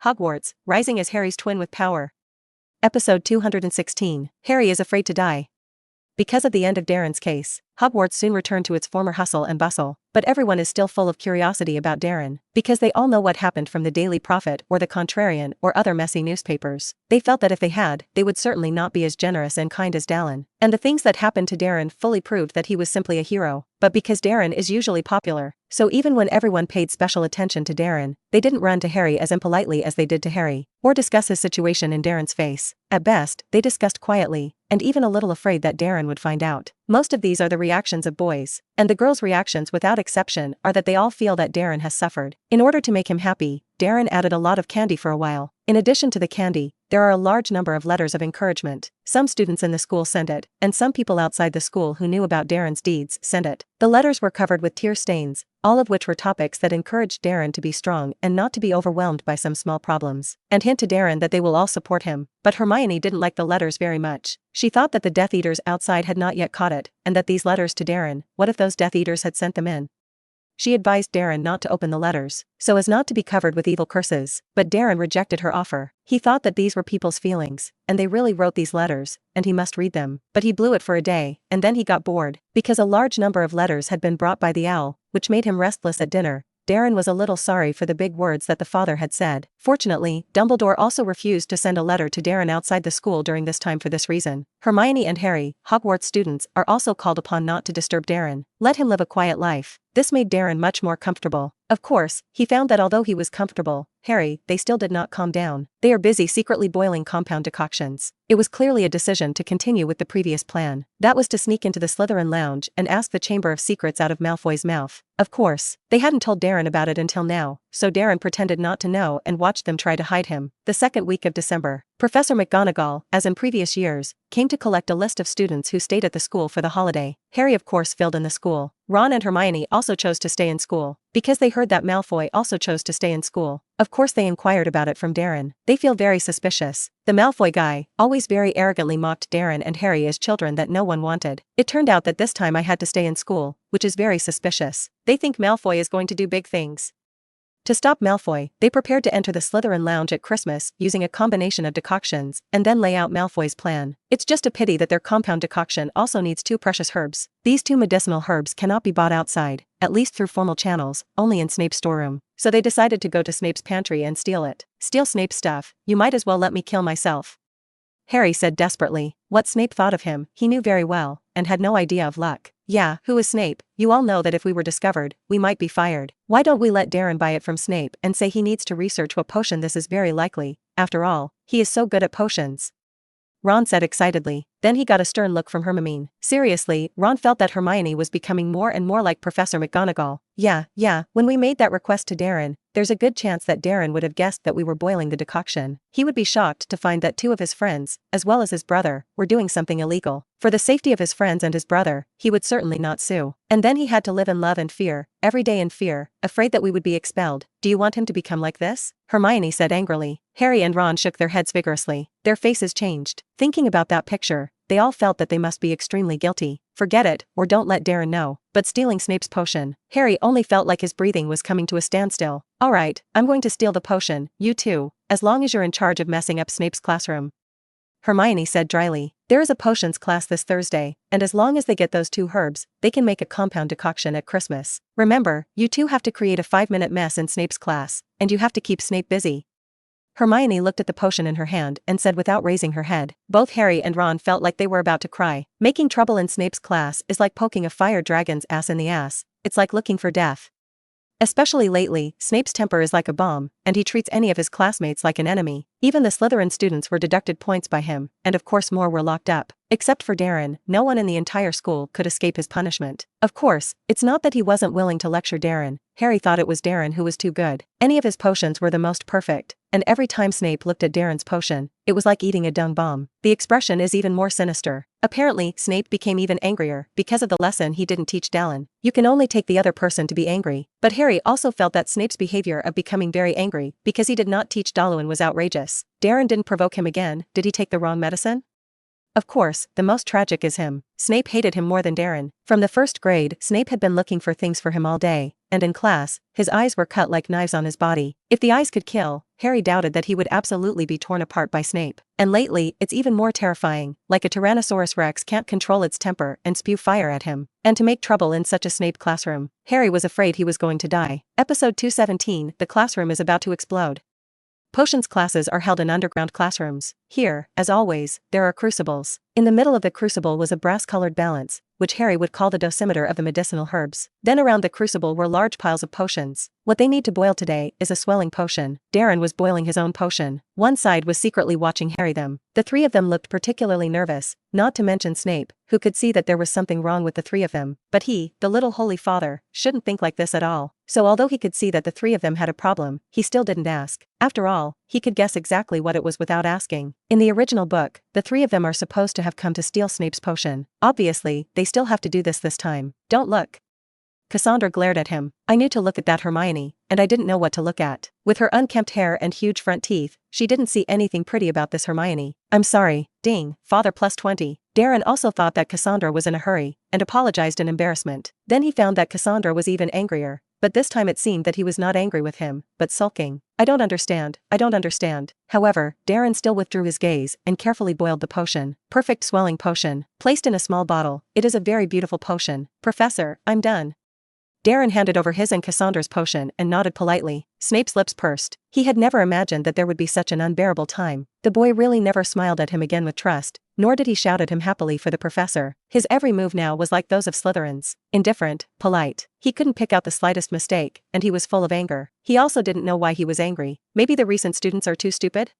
Hogwarts, rising as Harry's twin with power. Episode 216. Harry is afraid to die. Because of the end of Darren's case, Hogwarts soon returned to its former hustle and bustle, but everyone is still full of curiosity about Darren, because they all know what happened from the Daily Prophet or the Contrarian or other messy newspapers. They felt that if they had, they would certainly not be as generous and kind as Dallin. And the things that happened to Darren fully proved that he was simply a hero, but because Darren is usually popular, so even when everyone paid special attention to Darren, they didn't run to Harry as impolitely as they did to Harry, or discuss his situation in Darren's face. At best, they discussed quietly, and even a little afraid that Darren would find out. Most of these are the reactions of boys, and the girls' reactions without exception are that they all feel that Darren has suffered. In order to make him happy, Darren added a lot of candy for a while. In addition to the candy, there are a large number of letters of encouragement. Some students in the school sent it, and some people outside the school who knew about Darren's deeds sent it. The letters were covered with tear stains, all of which were topics that encouraged Darren to be strong and not to be overwhelmed by some small problems, and hint to Darren that they will all support him. But Hermione didn't like the letters very much. She thought that the Death Eaters outside had not yet caught it, and that these letters to Darren, what if those Death Eaters had sent them in? She advised Darren not to open the letters, so as not to be covered with evil curses, but Darren rejected her offer. He thought that these were people's feelings, and they really wrote these letters, and he must read them. But he blew it for a day, and then he got bored, because a large number of letters had been brought by the owl, which made him restless at dinner. Darren was a little sorry for the big words that the father had said. Fortunately, Dumbledore also refused to send a letter to Darren outside the school during this time for this reason. Hermione and Harry, Hogwarts students, are also called upon not to disturb Darren. Let him live a quiet life. This made Darren much more comfortable. Of course, he found that although he was comfortable, Harry, they still did not calm down. They are busy secretly boiling compound decoctions. It was clearly a decision to continue with the previous plan. That was to sneak into the Slytherin lounge and ask the Chamber of Secrets out of Malfoy's mouth. Of course, they hadn't told Darren about it until now, so Darren pretended not to know and watched them try to hide him. The second week of December, Professor McGonagall, as in previous years, came to collect a list of students who stayed at the school for the holiday. Harry of course filled in the school. Ron and Hermione also chose to stay in school, because they heard that Malfoy also chose to stay in school. Of course they inquired about it from Darren. They feel very suspicious. The Malfoy guy always very arrogantly mocked Darren and Harry as children that no one wanted. It turned out that this time I had to stay in school, which is very suspicious. They think Malfoy is going to do big things. To stop Malfoy, they prepared to enter the Slytherin lounge at Christmas using a combination of decoctions and then lay out Malfoy's plan. It's just a pity that their compound decoction also needs 2 precious herbs. These 2 medicinal herbs cannot be bought outside, at least through formal channels, only in Snape's storeroom. So they decided to go to Snape's pantry and steal it. Steal Snape's stuff? You might as well let me kill myself, Harry said desperately. What Snape thought of him, he knew very well, and had no idea of luck. Yeah, who is Snape? You all know that if we were discovered, we might be fired. Why don't we let Darren buy it from Snape and say he needs to research what potion this is? Very likely. After all, he is so good at potions, Ron said excitedly. Then he got a stern look from Hermione. Seriously, Ron felt that Hermione was becoming more and more like Professor McGonagall. Yeah, when we made that request to Darren, there's a good chance that Darren would have guessed that we were boiling the decoction. He would be shocked to find that 2 of his friends, as well as his brother, were doing something illegal. For the safety of his friends and his brother, he would certainly not sue. And then he had to live in love and fear, every day in fear, afraid that we would be expelled. Do you want him to become like this? Hermione said angrily. Harry and Ron shook their heads vigorously. Their faces changed. Thinking about that picture, they all felt that they must be extremely guilty. Forget it, or don't let Darren know. But stealing Snape's potion, Harry only felt like his breathing was coming to a standstill. Alright, I'm going to steal the potion, you too, as long as you're in charge of messing up Snape's classroom, Hermione said dryly. There is a potions class this Thursday, and as long as they get those 2 herbs, they can make a compound decoction at Christmas. Remember, you 2 have to create a 5-minute mess in Snape's class, and you have to keep Snape busy. Hermione looked at the potion in her hand and said without raising her head. Both Harry and Ron felt like they were about to cry. Making trouble in Snape's class is like poking a fire dragon's ass in the ass. It's like looking for death. Especially lately, Snape's temper is like a bomb, and he treats any of his classmates like an enemy. Even the Slytherin students were deducted points by him, and of course more were locked up. Except for Darren, no one in the entire school could escape his punishment. Of course, it's not that he wasn't willing to lecture Darren. Harry thought it was Darren who was too good. Any of his potions were the most perfect, and every time Snape looked at Darren's potion, it was like eating a dung bomb. The expression is even more sinister. Apparently, Snape became even angrier because of the lesson he didn't teach Dallin. You can only take the other person to be angry. But Harry also felt that Snape's behavior of becoming very angry because he did not teach Dallin was outrageous. Darren didn't provoke him again. Did he take the wrong medicine? Of course, the most tragic is him. Snape hated him more than Darren. From the first grade, Snape had been looking for things for him all day, and in class, his eyes were cut like knives on his body. If the eyes could kill, Harry doubted that he would absolutely be torn apart by Snape. And lately, it's even more terrifying, like a Tyrannosaurus Rex can't control its temper and spew fire at him. And to make trouble in such a Snape classroom, Harry was afraid he was going to die. Episode 217, the classroom is about to explode. Potions classes are held in underground classrooms. Here, as always, there are crucibles. In the middle of the crucible was a brass-colored balance, which Harry would call the dosimeter of the medicinal herbs. Then around the crucible were large piles of potions. What they need to boil today is a swelling potion. Darren was boiling his own potion. One side was secretly watching Harry them. The three of them looked particularly nervous, not to mention Snape, who could see that there was something wrong with the three of them. But he, the little Holy Father, shouldn't think like this at all. So although he could see that the three of them had a problem, he still didn't ask. After all, he could guess exactly what it was without asking. In the original book, the three of them are supposed to have come to steal Snape's potion. Obviously, they still have to do this time. Don't look. Cassandra glared at him. I knew to look at that, Hermione, and I didn't know what to look at. With her unkempt hair and huge front teeth, she didn't see anything pretty about this, Hermione. I'm sorry. Ding, Father +20. Darren also thought that Cassandra was in a hurry, and apologized in embarrassment. Then he found that Cassandra was even angrier, but this time it seemed that he was not angry with him, but sulking. I don't understand. However, Darren still withdrew his gaze and carefully boiled the potion. Perfect swelling potion, placed in a small bottle. It is a very beautiful potion. Professor, I'm done. Darren handed over his and Cassandra's potion and nodded politely. Snape's lips pursed. He had never imagined that there would be such an unbearable time. The boy really never smiled at him again with trust, nor did he shout at him happily for the professor. His every move now was like those of Slytherins. Indifferent, polite. He couldn't pick out the slightest mistake, and he was full of anger. He also didn't know why he was angry. Maybe the recent students are too stupid?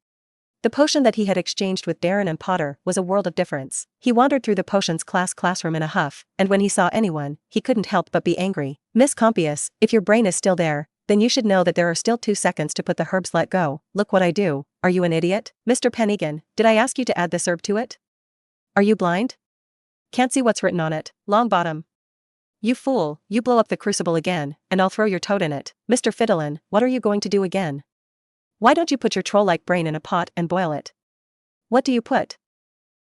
The potion that he had exchanged with Darren and Potter was a world of difference. He wandered through the potions classroom in a huff, and when he saw anyone, he couldn't help but be angry. Miss Compius, if your brain is still there, then you should know that there are still 2 seconds to put the herbs. Let go. Look what I do. Are you an idiot? Mr. Pennegan, did I ask you to add this herb to it? Are you blind? Can't see what's written on it. Longbottom. You fool, you blow up the crucible again, and I'll throw your toad in it. Mr. Fiddlin, what are you going to do again? Why don't you put your troll-like brain in a pot and boil it? What do you put?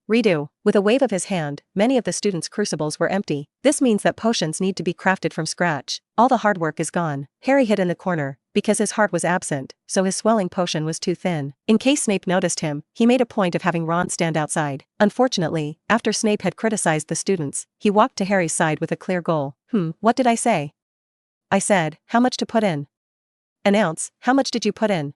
Redo. With a wave of his hand, many of the students' crucibles were empty. This means that potions need to be crafted from scratch. All the hard work is gone. Harry hid in the corner, because his heart was absent, so his swelling potion was too thin. In case Snape noticed him, he made a point of having Ron stand outside. Unfortunately, after Snape had criticized the students, he walked to Harry's side with a clear goal. What did I say? I said, how much to put in? An ounce. How much did you put in?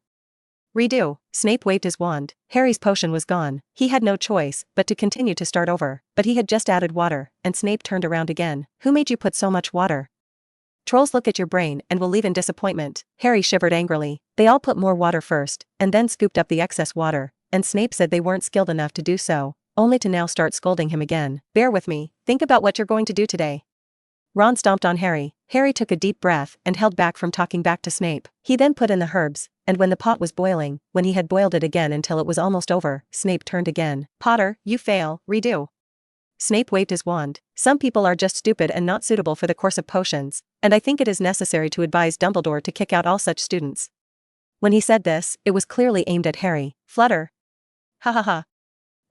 Redo. Snape waved his wand. Harry's potion was gone. He had no choice but to continue to start over. But he had just added water, and Snape turned around again. Who made you put so much water? Trolls look at your brain and will leave in disappointment. Harry shivered angrily. They all put more water first, and then scooped up the excess water, and Snape said they weren't skilled enough to do so, only to now start scolding him again. Bear with me. Think about what you're going to do today. Ron stomped on Harry. Harry took a deep breath and held back from talking back to Snape. He then put in the herbs, and when the pot was boiling, when he had boiled it again until it was almost over, Snape turned again. Potter, you fail. Redo. Snape waved his wand. Some people are just stupid and not suitable for the course of potions, and I think it is necessary to advise Dumbledore to kick out all such students. When he said this, it was clearly aimed at Harry. Flutter. Ha ha ha.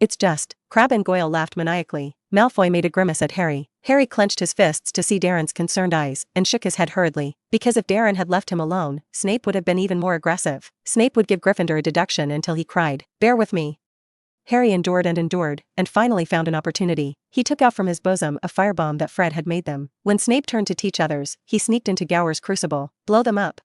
It's just. Crabbe and Goyle laughed maniacally. Malfoy made a grimace at Harry. Harry clenched his fists to see Darren's concerned eyes and shook his head hurriedly, because if Darren had left him alone, Snape would have been even more aggressive. Snape would give Gryffindor a deduction until he cried, "Bear with me." Harry endured, and finally found an opportunity. He took out from his bosom a firebomb that Fred had made them. When Snape turned to teach others, he sneaked into Gower's crucible. Blow them up.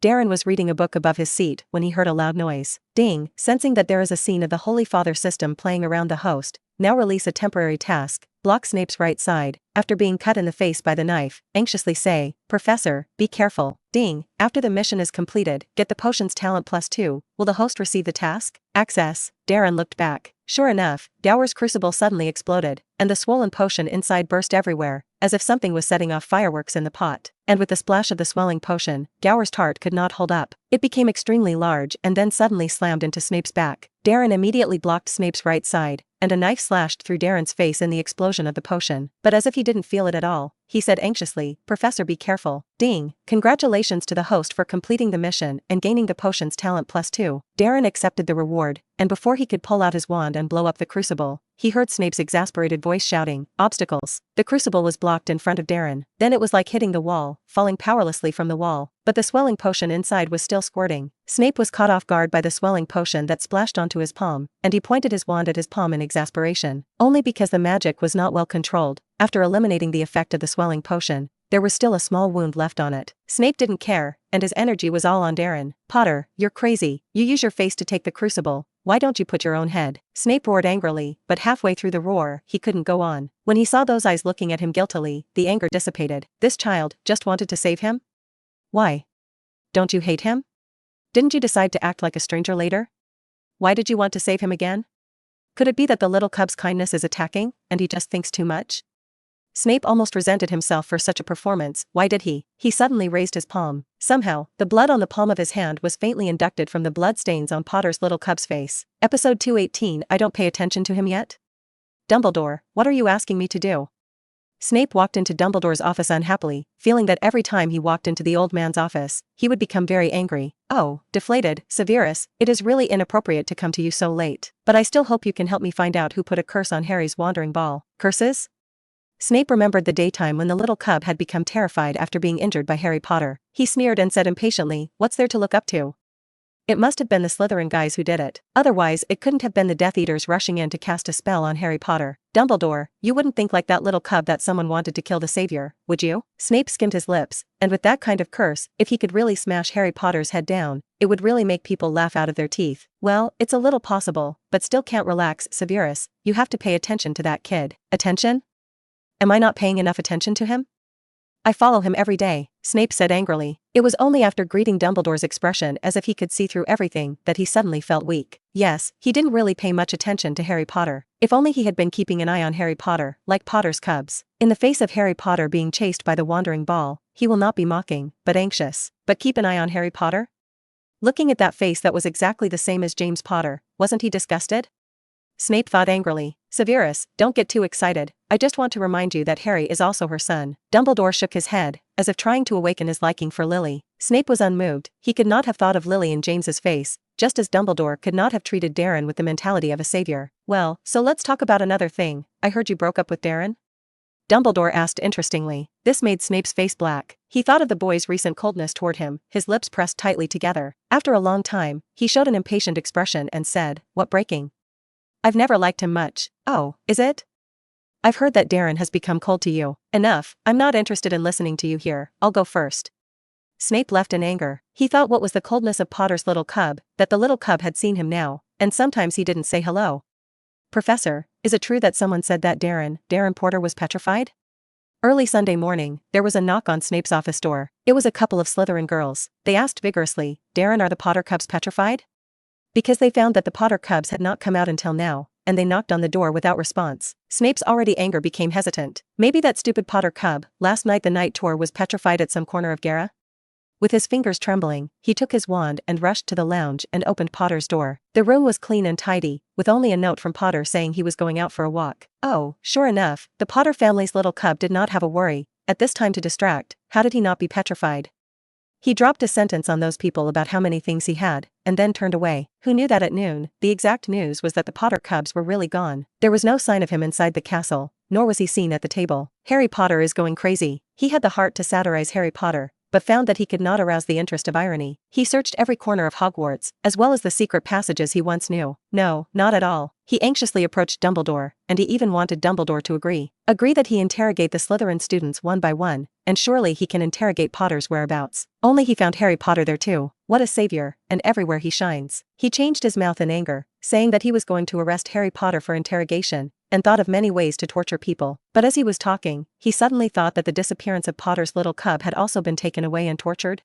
Darren was reading a book above his seat when he heard a loud noise. Ding, sensing that there is a scene of the Holy Father system playing around the host. Now release a temporary task. Block Snape's right side, after being cut in the face by the knife. Anxiously say, Professor, be careful. Ding, after the mission is completed, get the potion's talent +2. Will the host receive the task? Access. Darren looked back. Sure enough, Gower's crucible suddenly exploded, and the swollen potion inside burst everywhere, as if something was setting off fireworks in the pot. And with the splash of the swelling potion, Gower's tart could not hold up. It became extremely large and then suddenly slammed into Snape's back. Darren immediately blocked Snape's right side, and a knife slashed through Darren's face in the explosion of the potion. But as if he didn't feel it at all, he said anxiously, Professor, be careful. Ding. Congratulations to the host for completing the mission and gaining the potion's talent +2. Darren accepted the reward, and before he could pull out his wand and blow up the crucible, he heard Snape's exasperated voice shouting, "Obstacles!" The crucible was blocked in front of Darren. Then it was like hitting the wall, falling powerlessly from the wall. But the swelling potion inside was still squirting. Snape was caught off guard by the swelling potion that splashed onto his palm, and he pointed his wand at his palm in exasperation. Only because the magic was not well controlled, after eliminating the effect of the swelling potion, there was still a small wound left on it. Snape didn't care, and his energy was all on Darren. "Potter, you're crazy. You use your face to take the crucible. Why don't you put your own head?" Snape roared angrily, but halfway through the roar, he couldn't go on. When he saw those eyes looking at him guiltily, the anger dissipated. This child just wanted to save him? Why? Don't you hate him? Didn't you decide to act like a stranger later? Why did you want to save him again? Could it be that the little cub's kindness is attacking, and he just thinks too much? Snape almost resented himself for such a performance. Why did he? He suddenly raised his palm. Somehow, the blood on the palm of his hand was faintly inducted from the blood stains on Potter's little cub's face. Episode 218. I don't pay attention to him yet? Dumbledore, what are you asking me to do? Snape walked into Dumbledore's office unhappily, feeling that every time he walked into the old man's office, he would become very angry. "Oh, deflated, Severus, it is really inappropriate to come to you so late. But I still hope you can help me find out who put a curse on Harry's wandering ball." Curses? Snape remembered the daytime when the little cub had become terrified after being injured by Harry Potter. He sneered and said impatiently, "What's there to look up to? It must have been the Slytherin guys who did it. Otherwise, it couldn't have been the Death Eaters rushing in to cast a spell on Harry Potter." "Dumbledore, you wouldn't think like that little cub that someone wanted to kill the savior, would you?" Snape skimmed his lips, and with that kind of curse, if he could really smash Harry Potter's head down, it would really make people laugh out of their teeth. "Well, it's a little possible, but still can't relax, Severus. You have to pay attention to that kid." "Attention? Am I not paying enough attention to him? I follow him every day," Snape said angrily. It was only after greeting Dumbledore's expression as if he could see through everything that he suddenly felt weak. Yes, he didn't really pay much attention to Harry Potter. If only he had been keeping an eye on Harry Potter, like Potter's cubs. In the face of Harry Potter being chased by the wandering ball, he will not be mocking, but anxious. But keep an eye on Harry Potter? Looking at that face that was exactly the same as James Potter, wasn't he disgusted? Snape thought angrily. "Severus, don't get too excited. I just want to remind you that Harry is also her son." Dumbledore shook his head, as if trying to awaken his liking for Lily. Snape was unmoved. He could not have thought of Lily in James's face, just as Dumbledore could not have treated Darren with the mentality of a savior. "Well, so let's talk about another thing. I heard you broke up with Darren?" Dumbledore asked interestingly. This made Snape's face black. He thought of the boy's recent coldness toward him, his lips pressed tightly together. After a long time, he showed an impatient expression and said, "What breaking? I've never liked him much." "Oh, is it? I've heard that Darren has become cold to you." "Enough, I'm not interested in listening to you here, I'll go first." Snape left in anger. He thought what was the coldness of Potter's little cub, that the little cub had seen him now, and sometimes he didn't say hello. "Professor, is it true that someone said that Darren Potter was petrified?" Early Sunday morning, there was a knock on Snape's office door. It was a couple of Slytherin girls. They asked vigorously, "Darren, are the Potter cubs petrified?" Because they found that the Potter cubs had not come out until now, and they knocked on the door without response. Snape's already anger became hesitant. Maybe that stupid Potter cub, last night the night tour, was petrified at some corner of Gara? With his fingers trembling, he took his wand and rushed to the lounge and opened Potter's door. The room was clean and tidy, with only a note from Potter saying he was going out for a walk. Oh, sure enough, the Potter family's little cub did not have a worry. At this time to distract, how did he not be petrified? He dropped a sentence on those people about how many things he had, and then turned away. Who knew that at noon, the exact news was that the Potter cubs were really gone. There was no sign of him inside the castle, nor was he seen at the table. Harry Potter is going crazy. He had the heart to satirize Harry Potter, but found that he could not arouse the interest of irony. He searched every corner of Hogwarts, as well as the secret passages he once knew. No, not at all. He anxiously approached Dumbledore, and he even wanted Dumbledore to agree that he interrogate the Slytherin students one by one, and surely he can interrogate Potter's whereabouts. Only he found Harry Potter there too. What a savior, and everywhere he shines. He changed his mouth in anger, saying that he was going to arrest Harry Potter for interrogation, and thought of many ways to torture people. But as he was talking, he suddenly thought that the disappearance of Potter's little cub had also been taken away and tortured.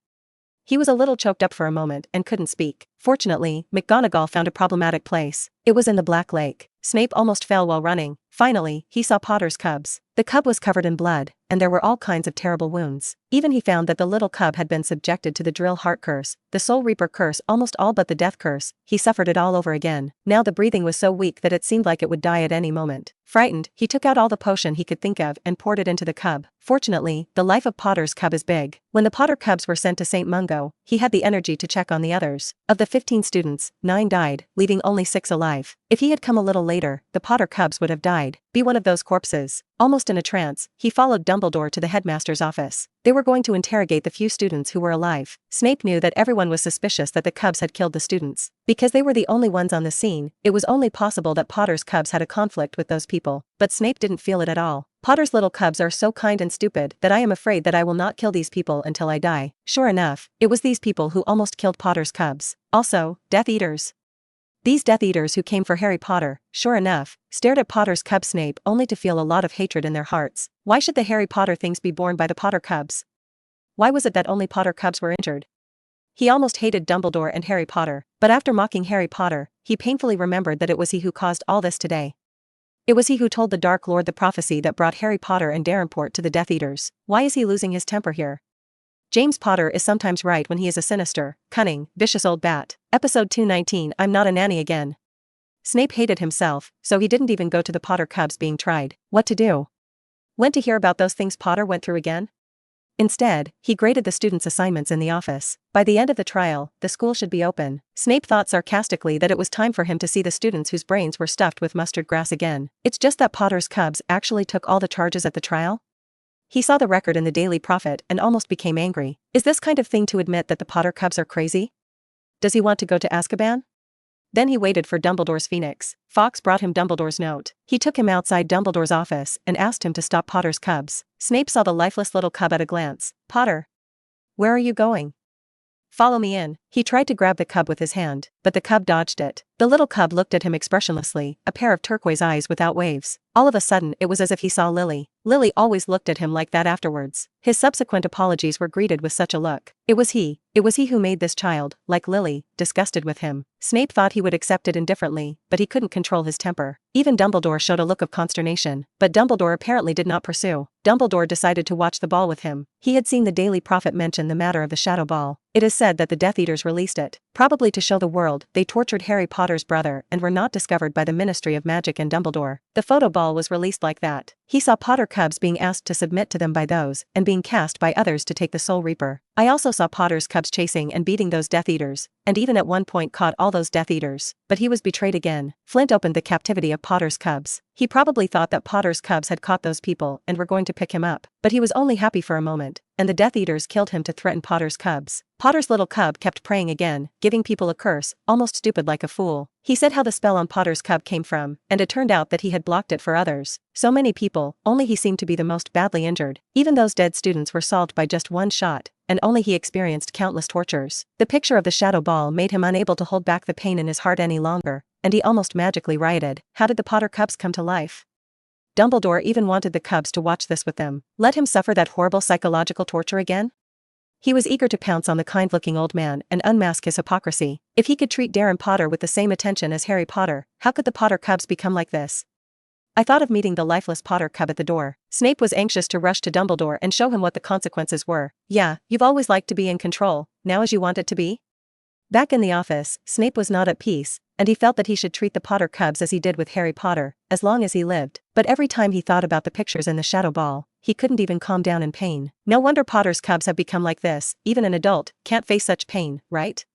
He was a little choked up for a moment and couldn't speak. Fortunately, McGonagall found a problematic place. It was in the Black Lake. Snape almost fell while running, Finally, he saw Potter's cubs. The cub was covered in blood, and there were all kinds of terrible wounds. Even he found that the little cub had been subjected to the drill heart curse, the soul reaper curse, almost all but the death curse. He suffered it all over again. Now the breathing was so weak that it seemed like it would die at any moment. Frightened, he took out all the potion he could think of and poured it into the cub. Fortunately, the life of Potter's cub is big. When the Potter cubs were sent to St. Mungo, he had the energy to check on the others. Of the 15 students, 9 died, leaving only 6 alive. If he had come a little later, the Potter cubs would have died. Be one of those corpses. Almost in a trance, he followed Dumbledore to the headmaster's office. They were going to interrogate the few students who were alive. Snape knew that everyone was suspicious that the cubs had killed the students. Because they were the only ones on the scene, it was only possible that Potter's cubs had a conflict with those people. But Snape didn't feel it at all. Potter's little cubs are so kind and stupid that I am afraid that I will not kill these people until I die. Sure enough, it was these people who almost killed Potter's cubs. Also, Death Eaters. These Death Eaters who came for Harry Potter, sure enough, stared at Potter's cub Snape only to feel a lot of hatred in their hearts. Why should the Harry Potter things be borne by the Potter cubs? Why was it that only Potter cubs were injured? He almost hated Dumbledore and Harry Potter, but after mocking Harry Potter, he painfully remembered that it was he who caused all this today. It was he who told the Dark Lord the prophecy that brought Harry Potter and Darren to the Death Eaters. Why is he losing his temper here? James Potter is sometimes right when he is a sinister, cunning, vicious old bat. Episode 219. I'm not a nanny again. Snape hated himself, so he didn't even go to the Potter cubs being tried. What to do? Went to hear about those things Potter went through again? Instead, he graded the students' assignments in the office. By the end of the trial, the school should be open. Snape thought sarcastically that it was time for him to see the students whose brains were stuffed with mustard grass again. It's just that Potter's cubs actually took all the charges at the trial? He saw the record in the Daily Prophet and almost became angry. Is this kind of thing to admit that the Potter cubs are crazy? Does he want to go to Azkaban? Then he waited for Dumbledore's phoenix. Fawkes brought him Dumbledore's note. He took him outside Dumbledore's office and asked him to stop Potter's cubs. Snape saw the lifeless little cub at a glance. Potter. Where are you going? Follow me in. He tried to grab the cub with his hand, but the cub dodged it. The little cub looked at him expressionlessly, a pair of turquoise eyes without waves. All of a sudden it was as if he saw Lily. Lily always looked at him like that afterwards. His subsequent apologies were greeted with such a look. It was he who made this child, like Lily, disgusted with him. Snape thought he would accept it indifferently, but he couldn't control his temper. Even Dumbledore showed a look of consternation, but Dumbledore apparently did not pursue. Dumbledore decided to watch the ball with him. He had seen the Daily Prophet mention the matter of the shadow ball. It is said that the Death Eaters released it, probably to show the world they tortured Harry Potter's brother and were not discovered by the Ministry of Magic and Dumbledore. The photo ball was released like that. He saw Potter cubs being asked to submit to them by those, and being cast by others to take the Soul Reaper. I also saw Potter's cubs chasing and beating those Death Eaters, and even at one point caught all those Death Eaters. But he was betrayed again. Flint opened the captivity of Potter's cubs. He probably thought that Potter's cubs had caught those people and were going to pick him up, but he was only happy for a moment, and the Death Eaters killed him to threaten Potter's cubs. Potter's little cub kept praying again, giving people a curse, almost stupid like a fool. He said how the spell on Potter's cub came from, and it turned out that he had blocked it for others. So many people, only he seemed to be the most badly injured. Even those dead students were solved by just one shot, and only he experienced countless tortures. The picture of the shadow ball made him unable to hold back the pain in his heart any longer, and he almost magically rioted. How did the Potter cubs come to life? Dumbledore even wanted the cubs to watch this with them. Let him suffer that horrible psychological torture again? He was eager to pounce on the kind-looking old man and unmask his hypocrisy. If he could treat Darren Potter with the same attention as Harry Potter, how could the Potter cubs become like this? I thought of meeting the lifeless Potter cub at the door. Snape was anxious to rush to Dumbledore and show him what the consequences were. Yeah, you've always liked to be in control, now as you want it to be? Back in the office, Snape was not at peace, and he felt that he should treat the Potter cubs as he did with Harry Potter, as long as he lived. But every time he thought about the pictures in the shadow ball, he couldn't even calm down in pain. No wonder Potter's cubs have become like this. Even an adult can't face such pain, right?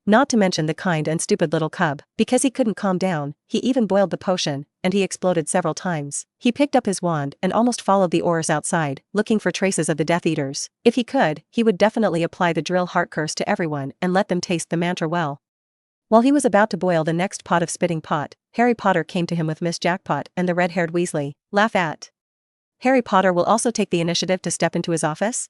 Not to mention the kind and stupid little cub. Because he couldn't calm down, he even boiled the potion, and he exploded several times. He picked up his wand and almost followed the Aurors outside, looking for traces of the Death Eaters. If he could, he would definitely apply the drill heart curse to everyone and let them taste the mantra well. While he was about to boil the next pot of spitting pot, Harry Potter came to him with Miss Jackpot and the red-haired Weasley. Laugh at. Harry Potter will also take the initiative to step into his office?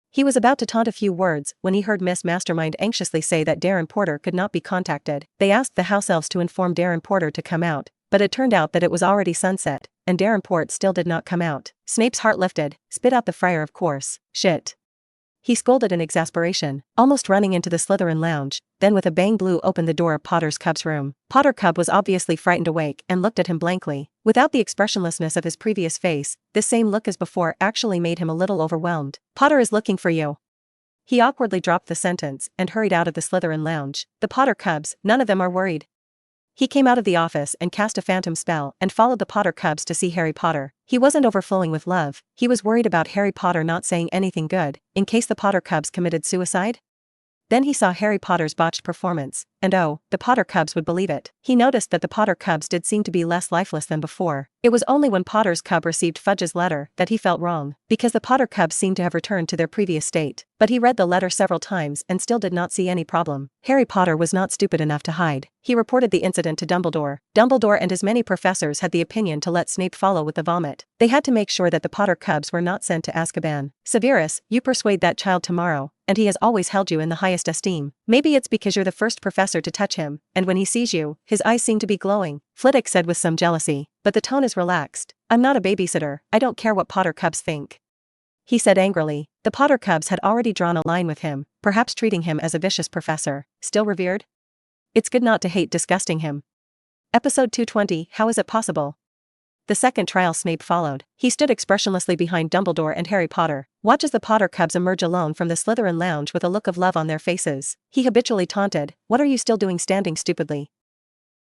He was about to taunt a few words when he heard Miss Mastermind anxiously say that Darren Porter could not be contacted. They asked the house elves to inform Darren Porter to come out, but it turned out that it was already sunset, and Darren Port still did not come out. Snape's heart lifted. Spit out the friar, of course. Shit. he scolded in exasperation, almost running into the Slytherin lounge, then with a bang blew open the door of Potter's Cub's room. Potter Cub was obviously frightened awake and looked at him blankly. Without the expressionlessness of his previous face, this same look as before actually made him a little overwhelmed. "Potter is looking for you." He awkwardly dropped the sentence and hurried out of the Slytherin lounge. The Potter Cubs, none of them are worried. He came out of the office and cast a phantom spell and followed the Potter Cubs to see Harry Potter. He wasn't overflowing with love, he was worried about Harry Potter not saying anything good, in case the Potter Cubs committed suicide. Then he saw Harry Potter's botched performance, and oh, the Potter Cubs would believe it. He noticed that the Potter Cubs did seem to be less lifeless than before. It was only when Potter's Cub received Fudge's letter that he felt wrong, because the Potter Cubs seemed to have returned to their previous state. But he read the letter several times and still did not see any problem. Harry Potter was not stupid enough to hide. He reported the incident to Dumbledore. Dumbledore and his many professors had the opinion to let Snape follow with the vomit. They had to make sure that the Potter Cubs were not sent to Azkaban. "Severus, you persuade that child tomorrow, and he has always held you in the highest esteem. Maybe it's because you're the first professor to touch him, and when he sees you, his eyes seem to be glowing," Flitwick said with some jealousy, but the tone is relaxed. "I'm not a babysitter, I don't care what Potter Cubs think," he said angrily. The Potter Cubs had already drawn a line with him, perhaps treating him as a vicious professor. Still revered? It's good not to hate disgusting him. Episode 220, How is it possible? The second trial Snape followed. He stood expressionlessly behind Dumbledore and Harry Potter. Watch as the Potter Cubs emerge alone from the Slytherin lounge with a look of love on their faces. He habitually taunted, "What are you still doing standing stupidly?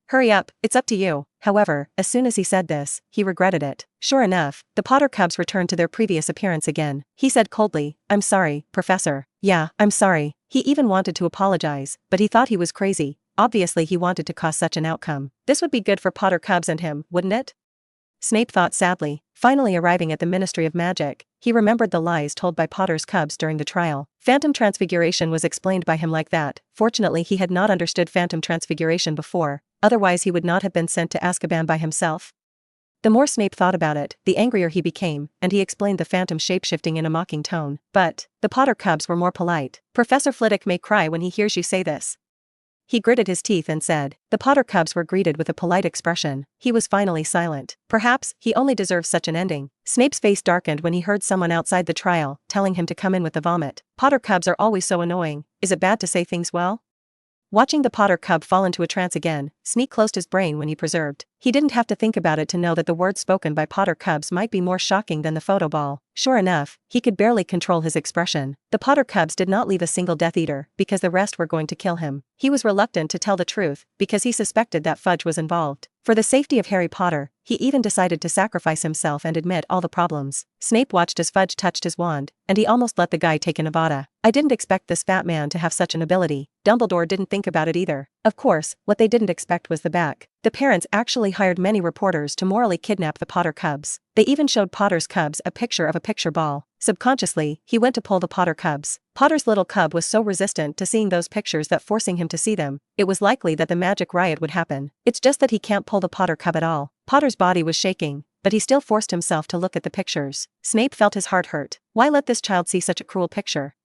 Hurry up, it's up to you." However, as soon as he said this, he regretted it. Sure enough, the Potter Cubs returned to their previous appearance again. He said coldly, "I'm sorry, Professor." "Yeah, I'm sorry." He even wanted to apologize, but he thought he was crazy. Obviously he wanted to cause such an outcome. This would be good for Potter Cubs and him, wouldn't it? Snape thought sadly. Finally arriving at the Ministry of Magic, he remembered the lies told by Potter's Cubs during the trial. Phantom transfiguration was explained by him like that. Fortunately he had not understood phantom transfiguration before, otherwise he would not have been sent to Azkaban by himself. The more Snape thought about it, the angrier he became, and he explained the phantom shapeshifting in a mocking tone. But the Potter Cubs were more polite. "Professor Flitwick may cry when he hears you say this." He gritted his teeth and said. The Potter Cubs were greeted with a polite expression. He was finally silent. Perhaps he only deserves such an ending. Snape's face darkened when he heard someone outside the trial telling him to come in with the vomit. Potter Cubs are always so annoying. Is it bad to say things well? Watching the Potter Cub fall into a trance again, Snape closed his brain when he preserved. He didn't have to think about it to know that the words spoken by Potter Cubs might be more shocking than the photo ball. Sure enough, he could barely control his expression. The Potter Cubs did not leave a single Death Eater, because the rest were going to kill him. He was reluctant to tell the truth, because he suspected that Fudge was involved. For the safety of Harry Potter, he even decided to sacrifice himself and admit all the problems. Snape watched as Fudge touched his wand, and he almost let the guy take an Avada. "I didn't expect this fat man to have such an ability." Dumbledore didn't think about it either. Of course, what they didn't expect was the back. The parents actually hired many reporters to morally kidnap the Potter Cubs. They even showed Potter's Cubs a picture of a picture ball. Subconsciously, he went to pull the Potter Cubs. Potter's little cub was so resistant to seeing those pictures that forcing him to see them, it was likely that the magic riot would happen. It's just that he can't pull the Potter Cub at all. Potter's body was shaking, but he still forced himself to look at the pictures. Snape felt his heart hurt. Why let this child see such a cruel picture?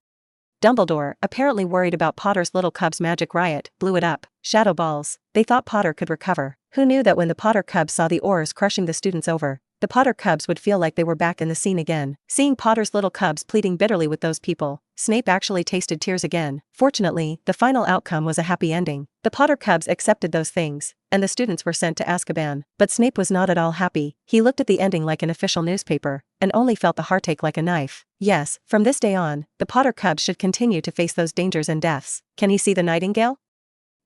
Dumbledore, apparently worried about Potter's little cub's magic riot, blew it up. Shadow balls. They thought Potter could recover. Who knew that when the Potter Cubs saw the oars crushing the students over, the Potter Cubs would feel like they were back in the scene again. Seeing Potter's little cubs pleading bitterly with those people, Snape actually tasted tears again. Fortunately, the final outcome was a happy ending. The Potter Cubs accepted those things, and the students were sent to Azkaban. But Snape was not at all happy. He looked at the ending like an official newspaper, and only felt the heartache like a knife. Yes, from this day on, the Potter Cubs should continue to face those dangers and deaths. Can he see the nightingale?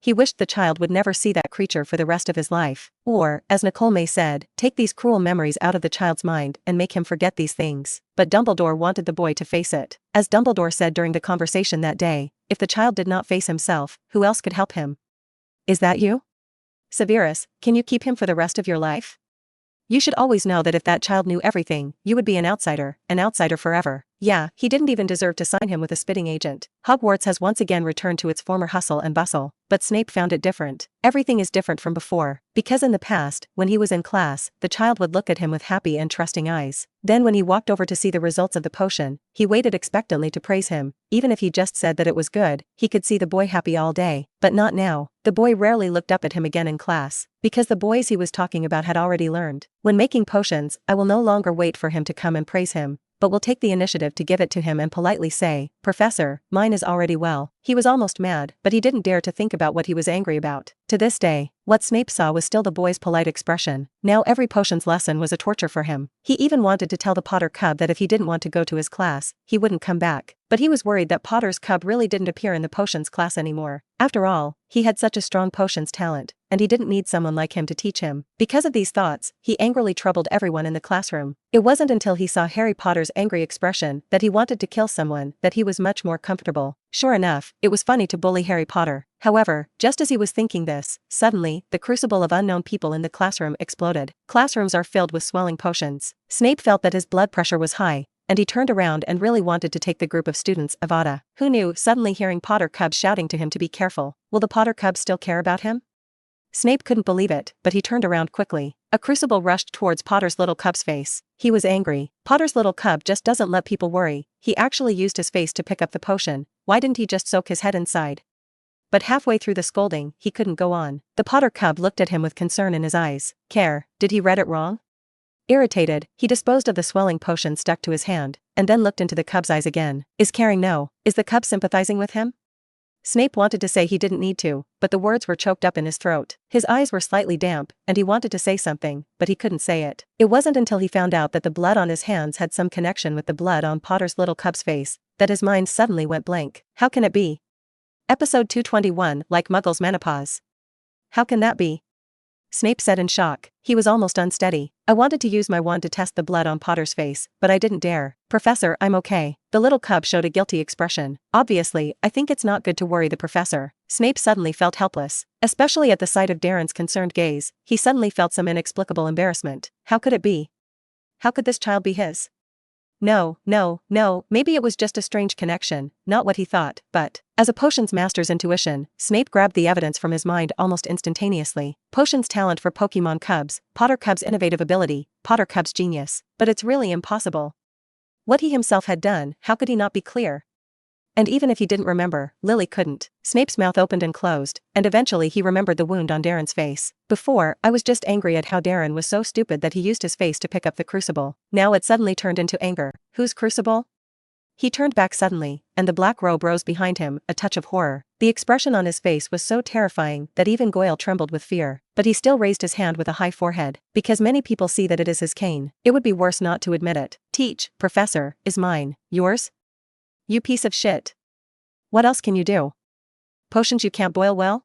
He wished the child would never see that creature for the rest of his life. Or, as Nicole May said, take these cruel memories out of the child's mind and make him forget these things. But Dumbledore wanted the boy to face it. As Dumbledore said during the conversation that day, if the child did not face himself, who else could help him? Is that you? Severus, can you keep him for the rest of your life? You should always know that if that child knew everything, you would be an outsider forever. Yeah, he didn't even deserve to sign him with a spitting agent. Hogwarts has once again returned to its former hustle and bustle, but Snape found it different. Everything is different from before, because in the past, when he was in class, the child would look at him with happy and trusting eyes. Then when he walked over to see the results of the potion, he waited expectantly to praise him. Even if he just said that it was good, he could see the boy happy all day. But not now. The boy rarely looked up at him again in class, because the boys he was talking about had already learned. When making potions, I will no longer wait for him to come and praise him. but will take the initiative to give it to him and politely say, "Professor, mine is already well." He was almost mad, but he didn't dare to think about what he was angry about. To this day, what Snape saw was still the boy's polite expression. Now every potions lesson was a torture for him. He even wanted to tell the Potter Cub that if he didn't want to go to his class, he wouldn't come back. But he was worried that Potter's Cub really didn't appear in the potions class anymore. After all, he had such a strong potions talent, and he didn't need someone like him to teach him. Because of these thoughts, he angrily troubled everyone in the classroom. It wasn't until he saw Harry Potter's angry expression that he wanted to kill someone that he was much more comfortable. Sure enough, it was funny to bully Harry Potter. However, just as he was thinking this, suddenly, the crucible of unknown people in the classroom exploded. Classrooms are filled with swelling potions. Snape felt that his blood pressure was high, and he turned around and really wanted to take the group of students Avada. Who knew, suddenly hearing Potter Cub shouting to him to be careful. Will the Potter Cub still care about him? Snape couldn't believe it, but he turned around quickly. A crucible rushed towards Potter's little cub's face. He was angry. Potter's little cub just doesn't let people worry. He actually used his face to pick up the potion. Why didn't he just soak his head inside? But halfway through the scolding, he couldn't go on. The Potter Cub looked at him with concern in his eyes. Care, did he read it wrong? Irritated, he disposed of the swelling potion stuck to his hand, and then looked into the cub's eyes again. Is caring no? Is the cub sympathizing with him? Snape wanted to say he didn't need to, but the words were choked up in his throat. His eyes were slightly damp, and he wanted to say something, but he couldn't say it. It wasn't until he found out that the blood on his hands had some connection with the blood on Potter's little cub's face, that his mind suddenly went blank. How can it be? Episode 221, like Muggles' menopause. How can that be? Snape said in shock. He was almost unsteady. I wanted to use my wand to test the blood on Potter's face, but I didn't dare. Professor, I'm okay. The little cub showed a guilty expression. Obviously, I think it's not good to worry the professor. Snape suddenly felt helpless. Especially at the sight of Darren's concerned gaze, he suddenly felt some inexplicable embarrassment. How could it be? How could this child be his? No, maybe it was just a strange connection, not what he thought, but, as a potions master's intuition, Snape grabbed the evidence from his mind almost instantaneously. Potions talent for Pokemon Cubs, Potter Cub's innovative ability, Potter Cub's genius. But it's really impossible. What he himself had done, how could he not be clear? And even if he didn't remember, Lily couldn't. Snape's mouth opened and closed, and eventually he remembered the wound on Darren's face. Before, I was just angry at how Darren was so stupid that he used his face to pick up the crucible. Now it suddenly turned into anger. Whose crucible? He turned back suddenly, and the black robe rose behind him, a touch of horror. The expression on his face was so terrifying that even Goyle trembled with fear, but he still raised his hand with a high forehead. Because many people see that it is his cane, it would be worse not to admit it. Teach, Professor, is mine. Yours? You piece of shit. What else can you do? Potions you can't boil well?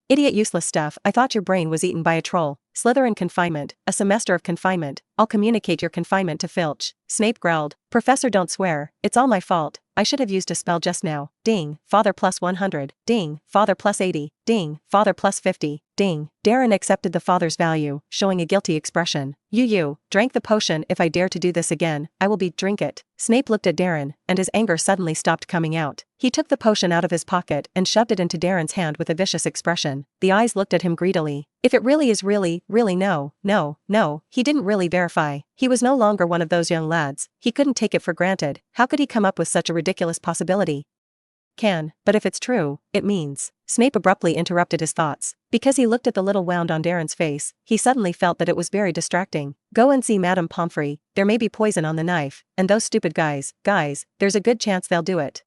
Idiot useless stuff. I thought your brain was eaten by a troll. Slither in confinement, a semester of confinement. I'll communicate your confinement to Filch. Snape growled. Professor, don't swear. It's all my fault. I should have used a spell just now. Ding, Father plus 100. Ding, Father plus 80. Ding, Father plus 50. Ding. Darren accepted the father's value, showing a guilty expression. You, drank the potion. If I dare to do this again, I will drink it. Snape looked at Darren, and his anger suddenly stopped coming out. He took the potion out of his pocket and shoved it into Darren's hand with a vicious expression. The eyes looked at him greedily. If it really is really no, he didn't really verify. He was no longer one of those young lads. He couldn't take it for granted. How could he come up with such a ridiculous possibility? But if it's true, it means. Snape abruptly interrupted his thoughts. Because he looked at the little wound on Darren's face, he suddenly felt that it was very distracting. Go and see Madame Pomfrey. There may be poison on the knife, and those stupid guys, there's a good chance they'll do it.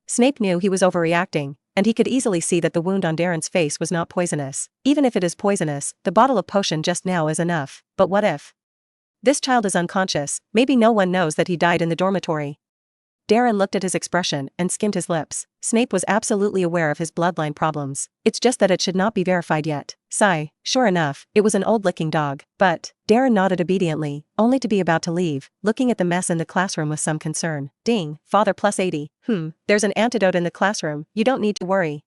Snape knew he was overreacting, and he could easily see that the wound on Darren's face was not poisonous. Even if it is poisonous, the bottle of potion just now is enough. But what if? This child is unconscious. Maybe no one knows that he died in the dormitory. Darren looked at his expression and skimmed his lips. Snape was absolutely aware of his bloodline problems. It's just that it should not be verified yet. Sigh. Sure enough, it was an old licking dog. But, Darren nodded obediently, only to be about to leave, looking at the mess in the classroom with some concern. Ding, Father plus 80. There's an antidote in the classroom, you don't need to worry.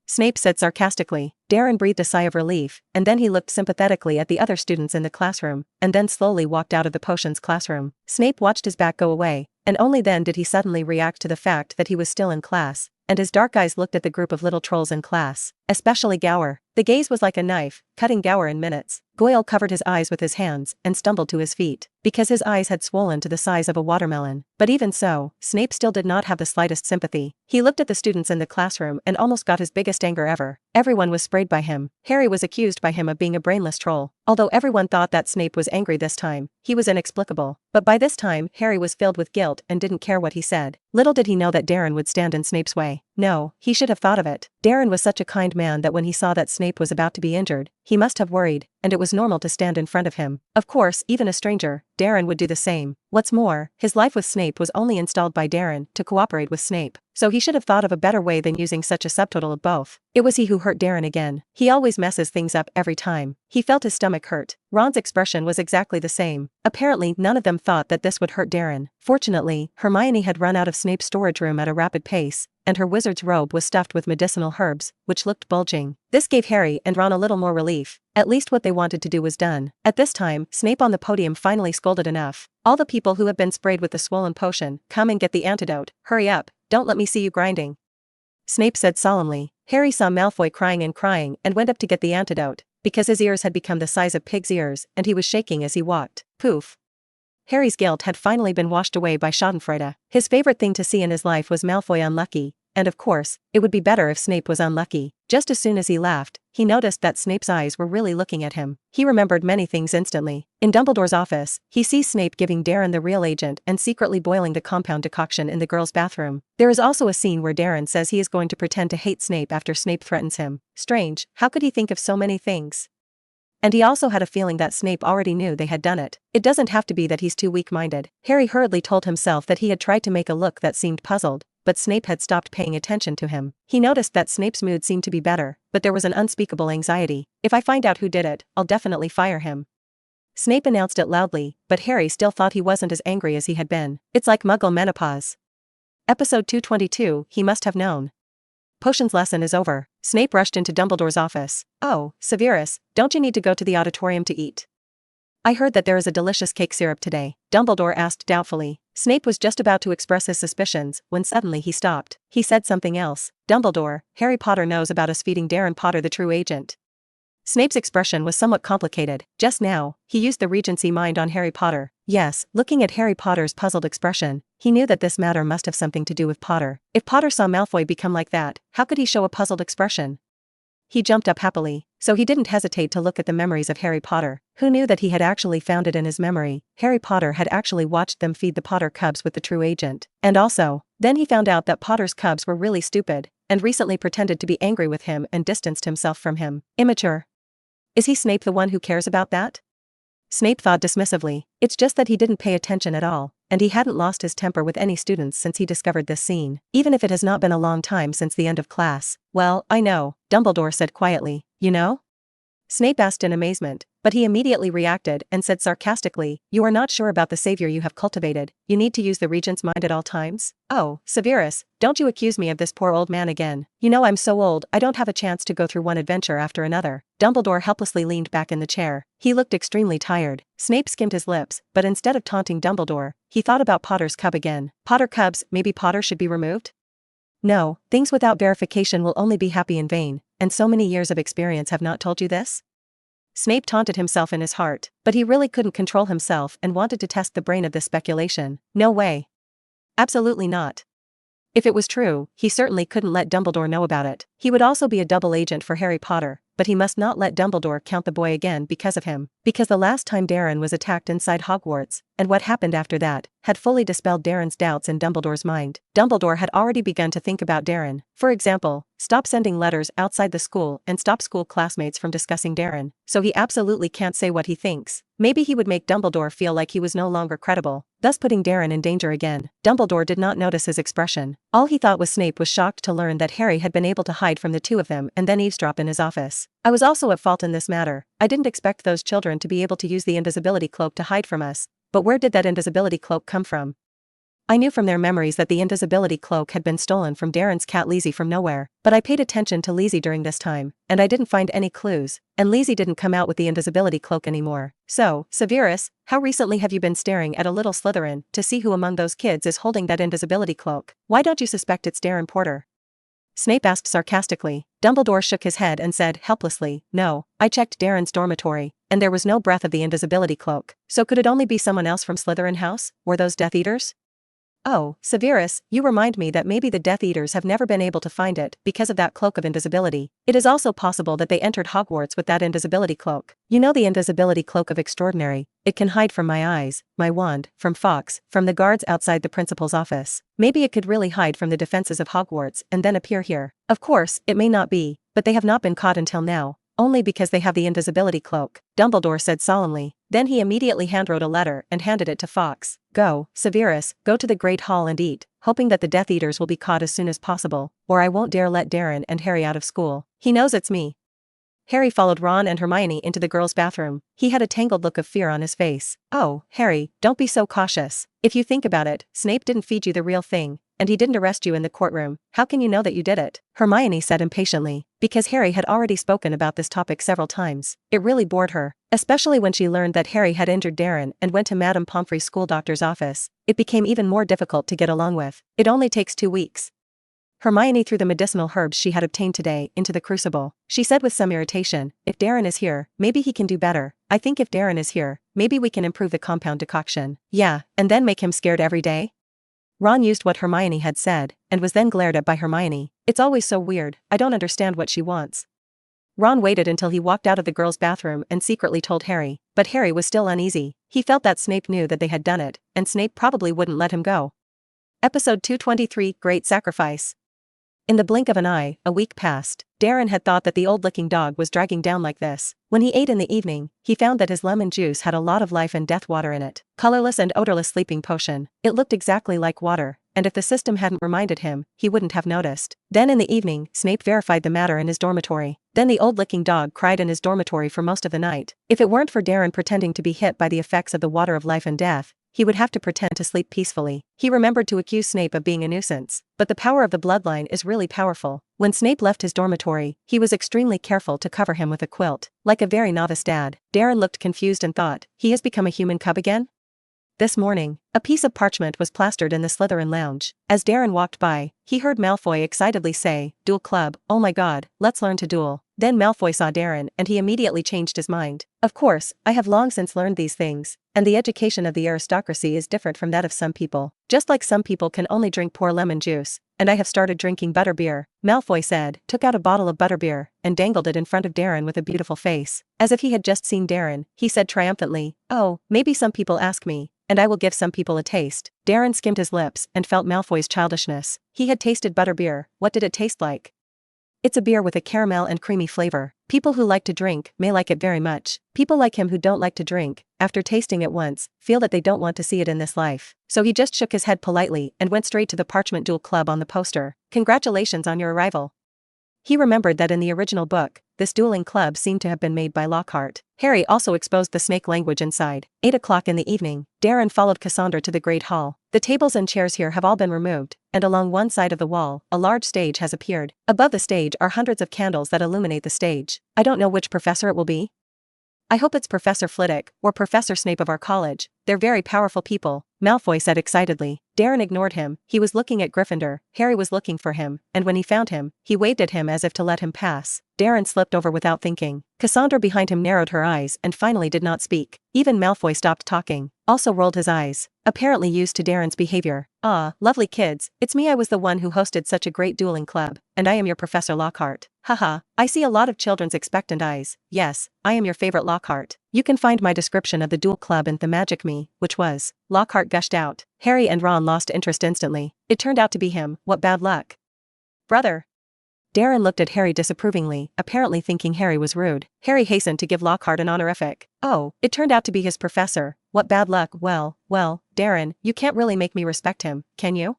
Snape said sarcastically. Darren breathed a sigh of relief, and then he looked sympathetically at the other students in the classroom, and then slowly walked out of the potions classroom. Snape watched his back go away, and only then did he suddenly react to the fact that he was still in class, and his dark eyes looked at the group of little trolls in class. especially Gower. The gaze was like a knife, cutting Gower in minutes. Goyle covered his eyes with his hands and stumbled to his feet, because his eyes had swollen to the size of a watermelon. But even so, Snape still did not have the slightest sympathy. He looked at the students in the classroom and almost got his biggest anger ever. Everyone was sprayed by him. Harry was accused by him of being a brainless troll. Although everyone thought that Snape was angry this time, he was inexplicable. But by this time, Harry was filled with guilt and didn't care what he said. Little did he know that Darren would stand in Snape's way. No, he should have thought of it. Darren was such a kind man that when he saw that Snape was about to be injured, he must have worried, and it was normal to stand in front of him. Of course, even a stranger, Darren would do the same. What's more, his life with Snape was only installed by Darren to cooperate with Snape, so he should have thought of a better way than using such a subtotal of both. It was he who hurt Darren again. He always messes things up every time. He felt his stomach hurt. Ron's expression was exactly the same. Apparently, none of them thought that this would hurt Darren. Fortunately, Hermione had run out of Snape's storage room at a rapid pace, and her wizard's robe was stuffed with medicinal herbs, which looked bulging. This gave Harry and Ron a little more relief. At least what they wanted to do was done. At this time, Snape on the podium finally scolded enough. All the people who have been sprayed with the swollen potion, come and get the antidote. Hurry up, don't let me see you grinding. Snape said solemnly. Harry saw Malfoy crying and went up to get the antidote, because his ears had become the size of pig's ears and he was shaking as he walked. Poof. Harry's guilt had finally been washed away by schadenfreude. His favorite thing to see in his life was Malfoy unlucky, and of course, it would be better if Snape was unlucky. Just as soon as he laughed, he noticed that Snape's eyes were really looking at him. He remembered many things instantly. In Dumbledore's office, he sees Snape giving Darren the real agent and secretly boiling the compound decoction in the girls' bathroom. There is also a scene where Darren says he is going to pretend to hate Snape after Snape threatens him. Strange, how could he think of so many things? And he also had a feeling that Snape already knew they had done it. It doesn't have to be that he's too weak-minded. Harry hurriedly told himself that he had tried to make a look that seemed puzzled, but Snape had stopped paying attention to him. He noticed that Snape's mood seemed to be better, but there was an unspeakable anxiety. If I find out who did it, I'll definitely fire him. Snape announced it loudly, but Harry still thought he wasn't as angry as he had been. It's like Muggle menopause. Episode 222, he must have known. Potions lesson is over. Snape rushed into Dumbledore's office. Oh, Severus, don't you need to go to the auditorium to eat? I heard that there is a delicious cake syrup today, Dumbledore asked doubtfully. Snape was just about to express his suspicions when suddenly he stopped. He said something else. Dumbledore, Harry Potter knows about us feeding Darren Potter the true agent. Snape's expression was somewhat complicated. Just now, he used the Regency mind on Harry Potter. Yes, looking at Harry Potter's puzzled expression, he knew that this matter must have something to do with Potter. If Potter saw Malfoy become like that, how could he show a puzzled expression? He jumped up happily, so he didn't hesitate to look at the memories of Harry Potter. Who knew that he had actually found it in his memory? Harry Potter had actually watched them feed the Potter cubs with the true agent. And also, then he found out that Potter's cubs were really stupid, and recently pretended to be angry with him and distanced himself from him. Immature. Is he Snape the one who cares about that? Snape thought dismissively. It's just that he didn't pay attention at all, and he hadn't lost his temper with any students since he discovered this scene, even if it has not been a long time since the end of class. Well, I know, Dumbledore said quietly. You know? Snape asked in amazement, but he immediately reacted and said sarcastically, you are not sure about the savior you have cultivated. You need to use the regent's mind at all times? Oh, Severus, don't you accuse me of this poor old man again. You know I'm so old I don't have a chance to go through one adventure after another. Dumbledore helplessly leaned back in the chair. He looked extremely tired. Snape skimmed his lips, but instead of taunting Dumbledore, he thought about Potter's cub again. Potter cubs, maybe Potter should be removed? No, things without verification will only be happy in vain, and so many years of experience have not told you this? Snape taunted himself in his heart, but he really couldn't control himself and wanted to test the brain of this speculation. No way. Absolutely not. If it was true, he certainly couldn't let Dumbledore know about it. He would also be a double agent for Harry Potter, but he must not let Dumbledore count the boy again because of him. Because the last time Darren was attacked inside Hogwarts, and what happened after that, had fully dispelled Darren's doubts in Dumbledore's mind. Dumbledore had already begun to think about Darren. For example, stop sending letters outside the school and stop school classmates from discussing Darren. So he absolutely can't say what he thinks. Maybe he would make Dumbledore feel like he was no longer credible, thus putting Darren in danger again. Dumbledore did not notice his expression. All he thought was Snape was shocked to learn that Harry had been able to hide from the two of them and then eavesdrop in his office. I was also at fault in this matter. I didn't expect those children to be able to use the invisibility cloak to hide from us, but where did that invisibility cloak come from? I knew from their memories that the invisibility cloak had been stolen from Darren's cat Lizzie from nowhere, but I paid attention to Lizzie during this time, and I didn't find any clues, and Lizzie didn't come out with the invisibility cloak anymore. So, Severus, how recently have you been staring at a little Slytherin to see who among those kids is holding that invisibility cloak? Why don't you suspect it's Darren Porter? Snape asked sarcastically. Dumbledore shook his head and said helplessly, no, I checked Darren's dormitory, and there was no breath of the invisibility cloak. So could it only be someone else from Slytherin House? Were those Death Eaters? Oh, Severus, you remind me that maybe the Death Eaters have never been able to find it because of that cloak of invisibility. It is also possible that they entered Hogwarts with that invisibility cloak. You know, the invisibility cloak of extraordinary. It can hide from my eyes, my wand, from Fawkes, from the guards outside the principal's office. Maybe it could really hide from the defenses of Hogwarts and then appear here. Of course, it may not be, but they have not been caught until now. Only because they have the invisibility cloak, Dumbledore said solemnly. Then he immediately handwrote a letter and handed it to Fawkes. Go, Severus, go to the Great Hall and eat, hoping that the Death Eaters will be caught as soon as possible, or I won't dare let Darren and Harry out of school. He knows it's me. Harry followed Ron and Hermione into the girls' bathroom. He had a tangled look of fear on his face. Oh, Harry, don't be so cautious. If you think about it, Snape didn't feed you the real thing, and he didn't arrest you in the courtroom. How can you know that you did it? Hermione said impatiently, because Harry had already spoken about this topic several times. It really bored her, especially when she learned that Harry had injured Darren and went to Madame Pomfrey's school doctor's office. It became even more difficult to get along with. It only takes 2 weeks. Hermione threw the medicinal herbs she had obtained today into the crucible. She said with some irritation, if Darren is here, maybe he can do better. I think if Darren is here, maybe we can improve the compound decoction. Yeah, and then make him scared every day? Ron used what Hermione had said, and was then glared at by Hermione. It's always so weird, I don't understand what she wants. Ron waited until he walked out of the girls' bathroom and secretly told Harry, but Harry was still uneasy. He felt that Snape knew that they had done it, and Snape probably wouldn't let him go. Episode 223, Great Sacrifice. In the blink of an eye, a week passed. Darren had thought that the old licking dog was dragging down like this. When he ate in the evening, he found that his lemon juice had a lot of life and death water in it. Colorless and odorless sleeping potion. It looked exactly like water, and if the system hadn't reminded him, he wouldn't have noticed. Then in the evening, Snape verified the matter in his dormitory. Then the old licking dog cried in his dormitory for most of the night. If it weren't for Darren pretending to be hit by the effects of the water of life and death, he would have to pretend to sleep peacefully. He remembered to accuse Snape of being a nuisance. But the power of the bloodline is really powerful. When Snape left his dormitory, he was extremely careful to cover him with a quilt. Like a very novice dad, Darren looked confused and thought, he has become a human cub again? This morning, a piece of parchment was plastered in the Slytherin lounge. As Darren walked by, he heard Malfoy excitedly say, Duel Club, oh my god, let's learn to duel. Then Malfoy saw Darren and he immediately changed his mind. Of course, I have long since learned these things, and the education of the aristocracy is different from that of some people. Just like some people can only drink poor lemon juice, and I have started drinking butterbeer, Malfoy said, took out a bottle of butterbeer, and dangled it in front of Darren with a beautiful face. As if he had just seen Darren, he said triumphantly, oh, maybe some people ask me, and I will give some people a taste. Darren skimmed his lips and felt Malfoy's childishness. He had tasted butterbeer. What did it taste like? It's a beer with a caramel and creamy flavor. People who like to drink may like it very much. People like him who don't like to drink, after tasting it once, feel that they don't want to see it in this life. So he just shook his head politely and went straight to the Parchment Duel Club on the poster. Congratulations on your arrival. He remembered that in the original book, this dueling club seemed to have been made by Lockhart. Harry also exposed the snake language inside. 8 o'clock in the evening, Darren followed Cassandra to the Great Hall. The tables and chairs here have all been removed, and along one side of the wall, a large stage has appeared. Above the stage are hundreds of candles that illuminate the stage. I don't know which professor it will be. I hope it's Professor Flitwick, or Professor Snape of our college. They're very powerful people, Malfoy said excitedly. Darren ignored him. He was looking at Gryffindor. Harry was looking for him, and when he found him, he waved at him as if to let him pass. Darren slipped over without thinking. Cassandra behind him narrowed her eyes and finally did not speak. Even Malfoy stopped talking, also rolled his eyes, apparently used to Darren's behavior. Ah, lovely kids, it's me. I was the one who hosted such a great dueling club, and I am your Professor Lockhart. Haha, I see a lot of children's expectant eyes. Yes, I am your favorite Lockhart. You can find my description of the duel club in the Magic Me, which was. Lockhart gushed out. Harry and Ron lost interest instantly. It turned out to be him. What bad luck. Brother. Darren looked at Harry disapprovingly, apparently thinking Harry was rude. Harry hastened to give Lockhart an honorific. Oh, it turned out to be his professor. What bad luck. Well, Darren, you can't really make me respect him, can you?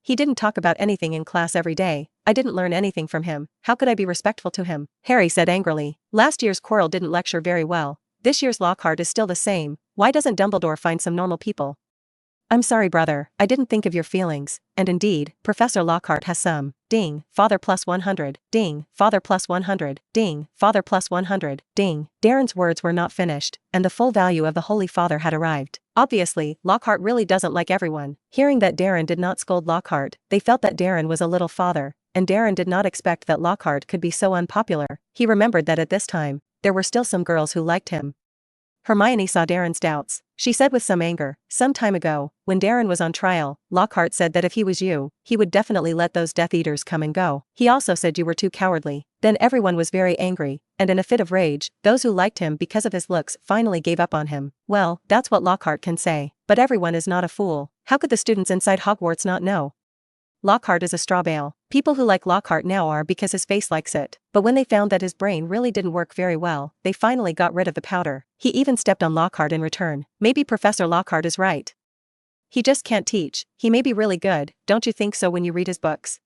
He didn't talk about anything in class every day. I didn't learn anything from him. How could I be respectful to him? Harry said angrily. Last year's Quirrell didn't lecture very well. This year's Lockhart is still the same. Why doesn't Dumbledore find some normal people? I'm sorry, brother, I didn't think of your feelings, and indeed, Professor Lockhart has some. Ding, father plus 100, ding, father plus 100, ding, father plus 100, ding. Darren's words were not finished, and the full value of the Holy Father had arrived. Obviously, Lockhart really doesn't like everyone. Hearing that Darren did not scold Lockhart, they felt that Darren was a little father, and Darren did not expect that Lockhart could be so unpopular. He remembered that at this time, there were still some girls who liked him. Hermione saw Darren's doubts. She said with some anger, "Some time ago, when Darren was on trial, Lockhart said that if he was you, he would definitely let those Death Eaters come and go. He also said you were too cowardly." Then everyone was very angry, and in a fit of rage, those who liked him because of his looks finally gave up on him. Well, that's what Lockhart can say. But everyone is not a fool. How could the students inside Hogwarts not know? Lockhart is a straw bale. People who like Lockhart now are because his face likes it. But when they found that his brain really didn't work very well, they finally got rid of the powder. He even stepped on Lockhart in return. Maybe Professor Lockhart is right. He just can't teach. He may be really good, don't you think so when you read his books?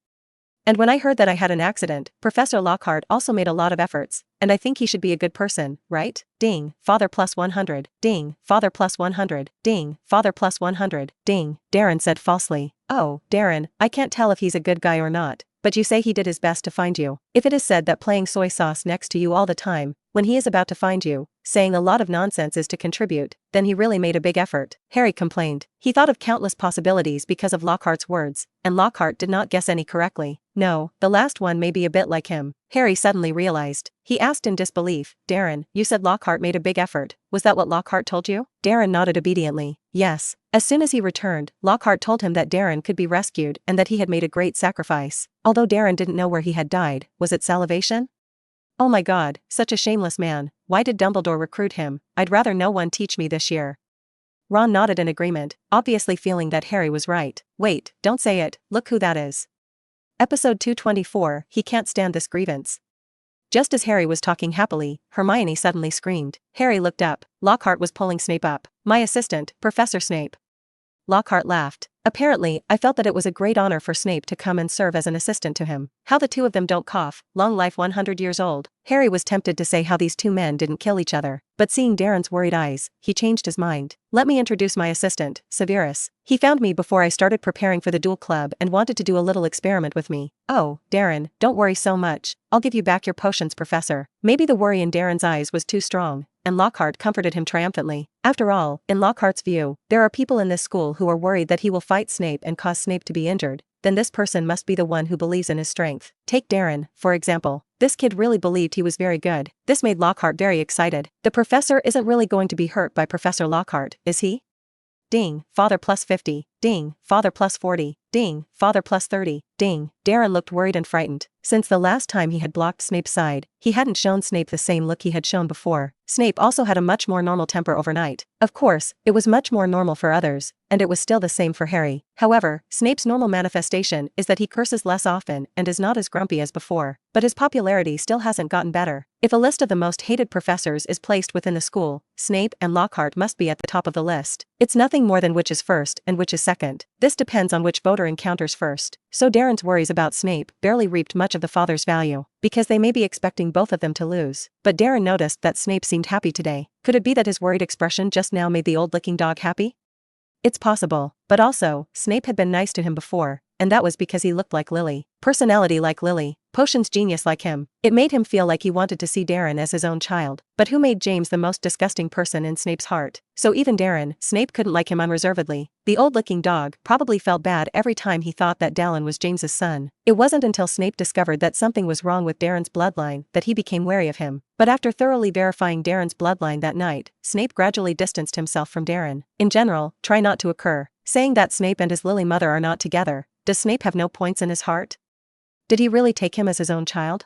And when I heard that I had an accident, Professor Lockhart also made a lot of efforts, and I think he should be a good person, right? Ding, father plus 100, ding, father plus 100, ding, father plus 100, ding, Darren said falsely. Oh, Darren, I can't tell if he's a good guy or not, but you say he did his best to find you. If it is said that playing soy sauce next to you all the time, when he is about to find you, saying a lot of nonsense is to contribute, then he really made a big effort. Harry complained. He thought of countless possibilities because of Lockhart's words, and Lockhart did not guess any correctly. No, the last one may be a bit like him. Harry suddenly realized. He asked in disbelief, "Darren, you said Lockhart made a big effort. Was that what Lockhart told you?" Darren nodded obediently. Yes. As soon as he returned, Lockhart told him that Darren could be rescued and that he had made a great sacrifice. Although Darren didn't know where he had died, was it salivation? Oh my god, such a shameless man. Why did Dumbledore recruit him? I'd rather no one teach me this year. Ron nodded in agreement, obviously feeling that Harry was right. Wait, don't say it, look who that is. Episode 224, He Can't Stand This Grievance. Just as Harry was talking happily, Hermione suddenly screamed. Harry looked up. Lockhart was pulling Snape up. "My assistant, Professor Snape." Lockhart laughed. Apparently, I felt that it was a great honor for Snape to come and serve as an assistant to him. How the two of them don't cough. Long life 100 years old. Harry was tempted to say how these two men didn't kill each other, but seeing Darren's worried eyes, he changed his mind. "Let me introduce my assistant, Severus. He found me before I started preparing for the duel club and wanted to do a little experiment with me." "Oh, Darren, don't worry so much. I'll give you back your potions, Professor." Maybe the worry in Darren's eyes was too strong, and Lockhart comforted him triumphantly. After all, in Lockhart's view, there are people in this school who are worried that he will fight Snape and cause Snape to be injured. Then this person must be the one who believes in his strength. Take Darren, for example. This kid really believed he was very good. This made Lockhart very excited. The professor isn't really going to be hurt by Professor Lockhart, is he? Ding, father plus 50, ding, father plus 40, ding, father plus 30, ding. Darren looked worried and frightened. Since the last time he had blocked Snape's side, he hadn't shown Snape the same look he had shown before. Snape also had a much more normal temper overnight. Of course, it was much more normal for others, and it was still the same for Harry. However, Snape's normal manifestation is that he curses less often and is not as grumpy as before, but his popularity still hasn't gotten better. If a list of the most hated professors is placed within the school, Snape and Lockhart must be at the top of the list. It's nothing more than which is first and which is second. This depends on which voter encounters first. So Darren's worries about Snape barely reaped much of the father's value, because they may be expecting both of them to lose. But Darren noticed that Snape seemed happy today. Could it be that his worried expression just now made the old licking dog happy? It's possible, but also, Snape had been nice to him before, and that was because he looked like Lily. Personality like Lily. Potions genius like him. It made him feel like he wanted to see Darren as his own child. But who made James the most disgusting person in Snape's heart? So even Darren, Snape couldn't like him unreservedly. The old licking dog probably felt bad every time he thought that Dallin was James's son. It wasn't until Snape discovered that something was wrong with Darren's bloodline that he became wary of him. But after thoroughly verifying Darren's bloodline that night, Snape gradually distanced himself from Darren. In general, try not to occur. Saying that Snape and his Lily mother are not together. Does Snape have no points in his heart? Did he really take him as his own child?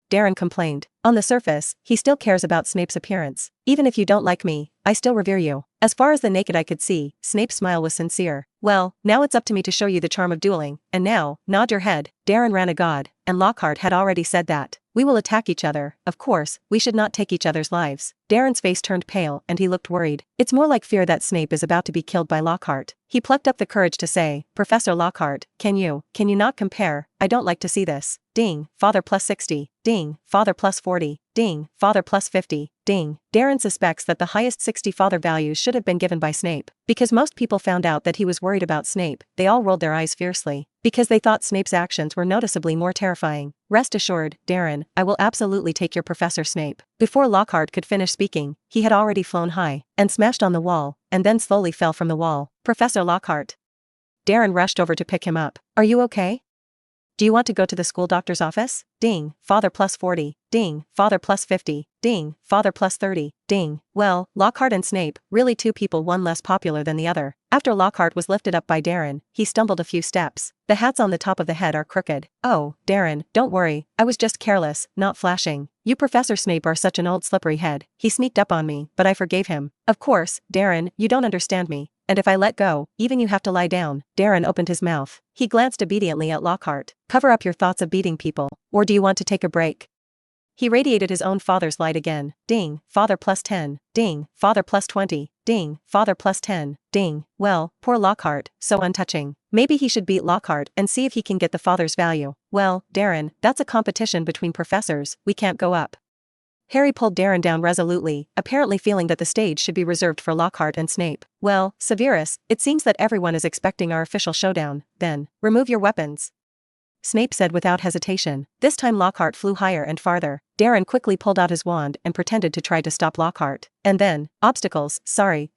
Darren complained. On the surface, he still cares about Snape's appearance. Even if you don't like me, I still revere you. As far as the naked eye could see, Snape's smile was sincere. Well, now it's up to me to show you the charm of dueling, and now, nod your head. Darren ran a god, and Lockhart had already said that. We will attack each other. Of course, we should not take each other's lives. Darren's face turned pale and he looked worried. It's more like fear that Snape is about to be killed by Lockhart. He plucked up the courage to say, Professor Lockhart, can you not compare? I don't like to see this. Ding, father plus 60, ding, father plus 40, ding, father plus 50, ding. Darren suspects that the highest 60 father values should have been given by Snape. Because most people found out that he was worried about Snape, they all rolled their eyes fiercely. Because they thought Snape's actions were noticeably more terrifying. Rest assured, Darren, I will absolutely take your Professor Snape. Before Lockhart could finish speaking, he had already flown high, and smashed on the wall, and then slowly fell from the wall. Professor Lockhart. Darren rushed over to pick him up. Are you okay? Do you want to go to the school doctor's office? Ding, father plus 40, ding, father plus 50, ding, father plus 30, ding. Well, Lockhart and Snape, really two people, one less popular than the other. After Lockhart was lifted up by Darren, he stumbled a few steps. The hats on the top of the head are crooked. Oh, Darren, don't worry, I was just careless, not flashing. You Professor Snape are such an old slippery head. He sneaked up on me, but I forgave him. Of course, Darren, you don't understand me. And if I let go, even you have to lie down. Darren opened his mouth. He glanced obediently at Lockhart. Cover up your thoughts of beating people. Or do you want to take a break? He radiated his own father's light again. Ding, father plus 10, ding, father plus 20, ding, father plus 10, ding. Well, poor Lockhart, so untouching. Maybe he should beat Lockhart and see if he can get the father's value. Well, Darren, that's a competition between professors, we can't go up. Harry pulled Darren down resolutely, apparently feeling that the stage should be reserved for Lockhart and Snape. Well, Severus, it seems that everyone is expecting our official showdown, then, remove your weapons. Snape said without hesitation. This time Lockhart flew higher and farther. Darren quickly pulled out his wand and pretended to try to stop Lockhart. And then, obstacles, sorry,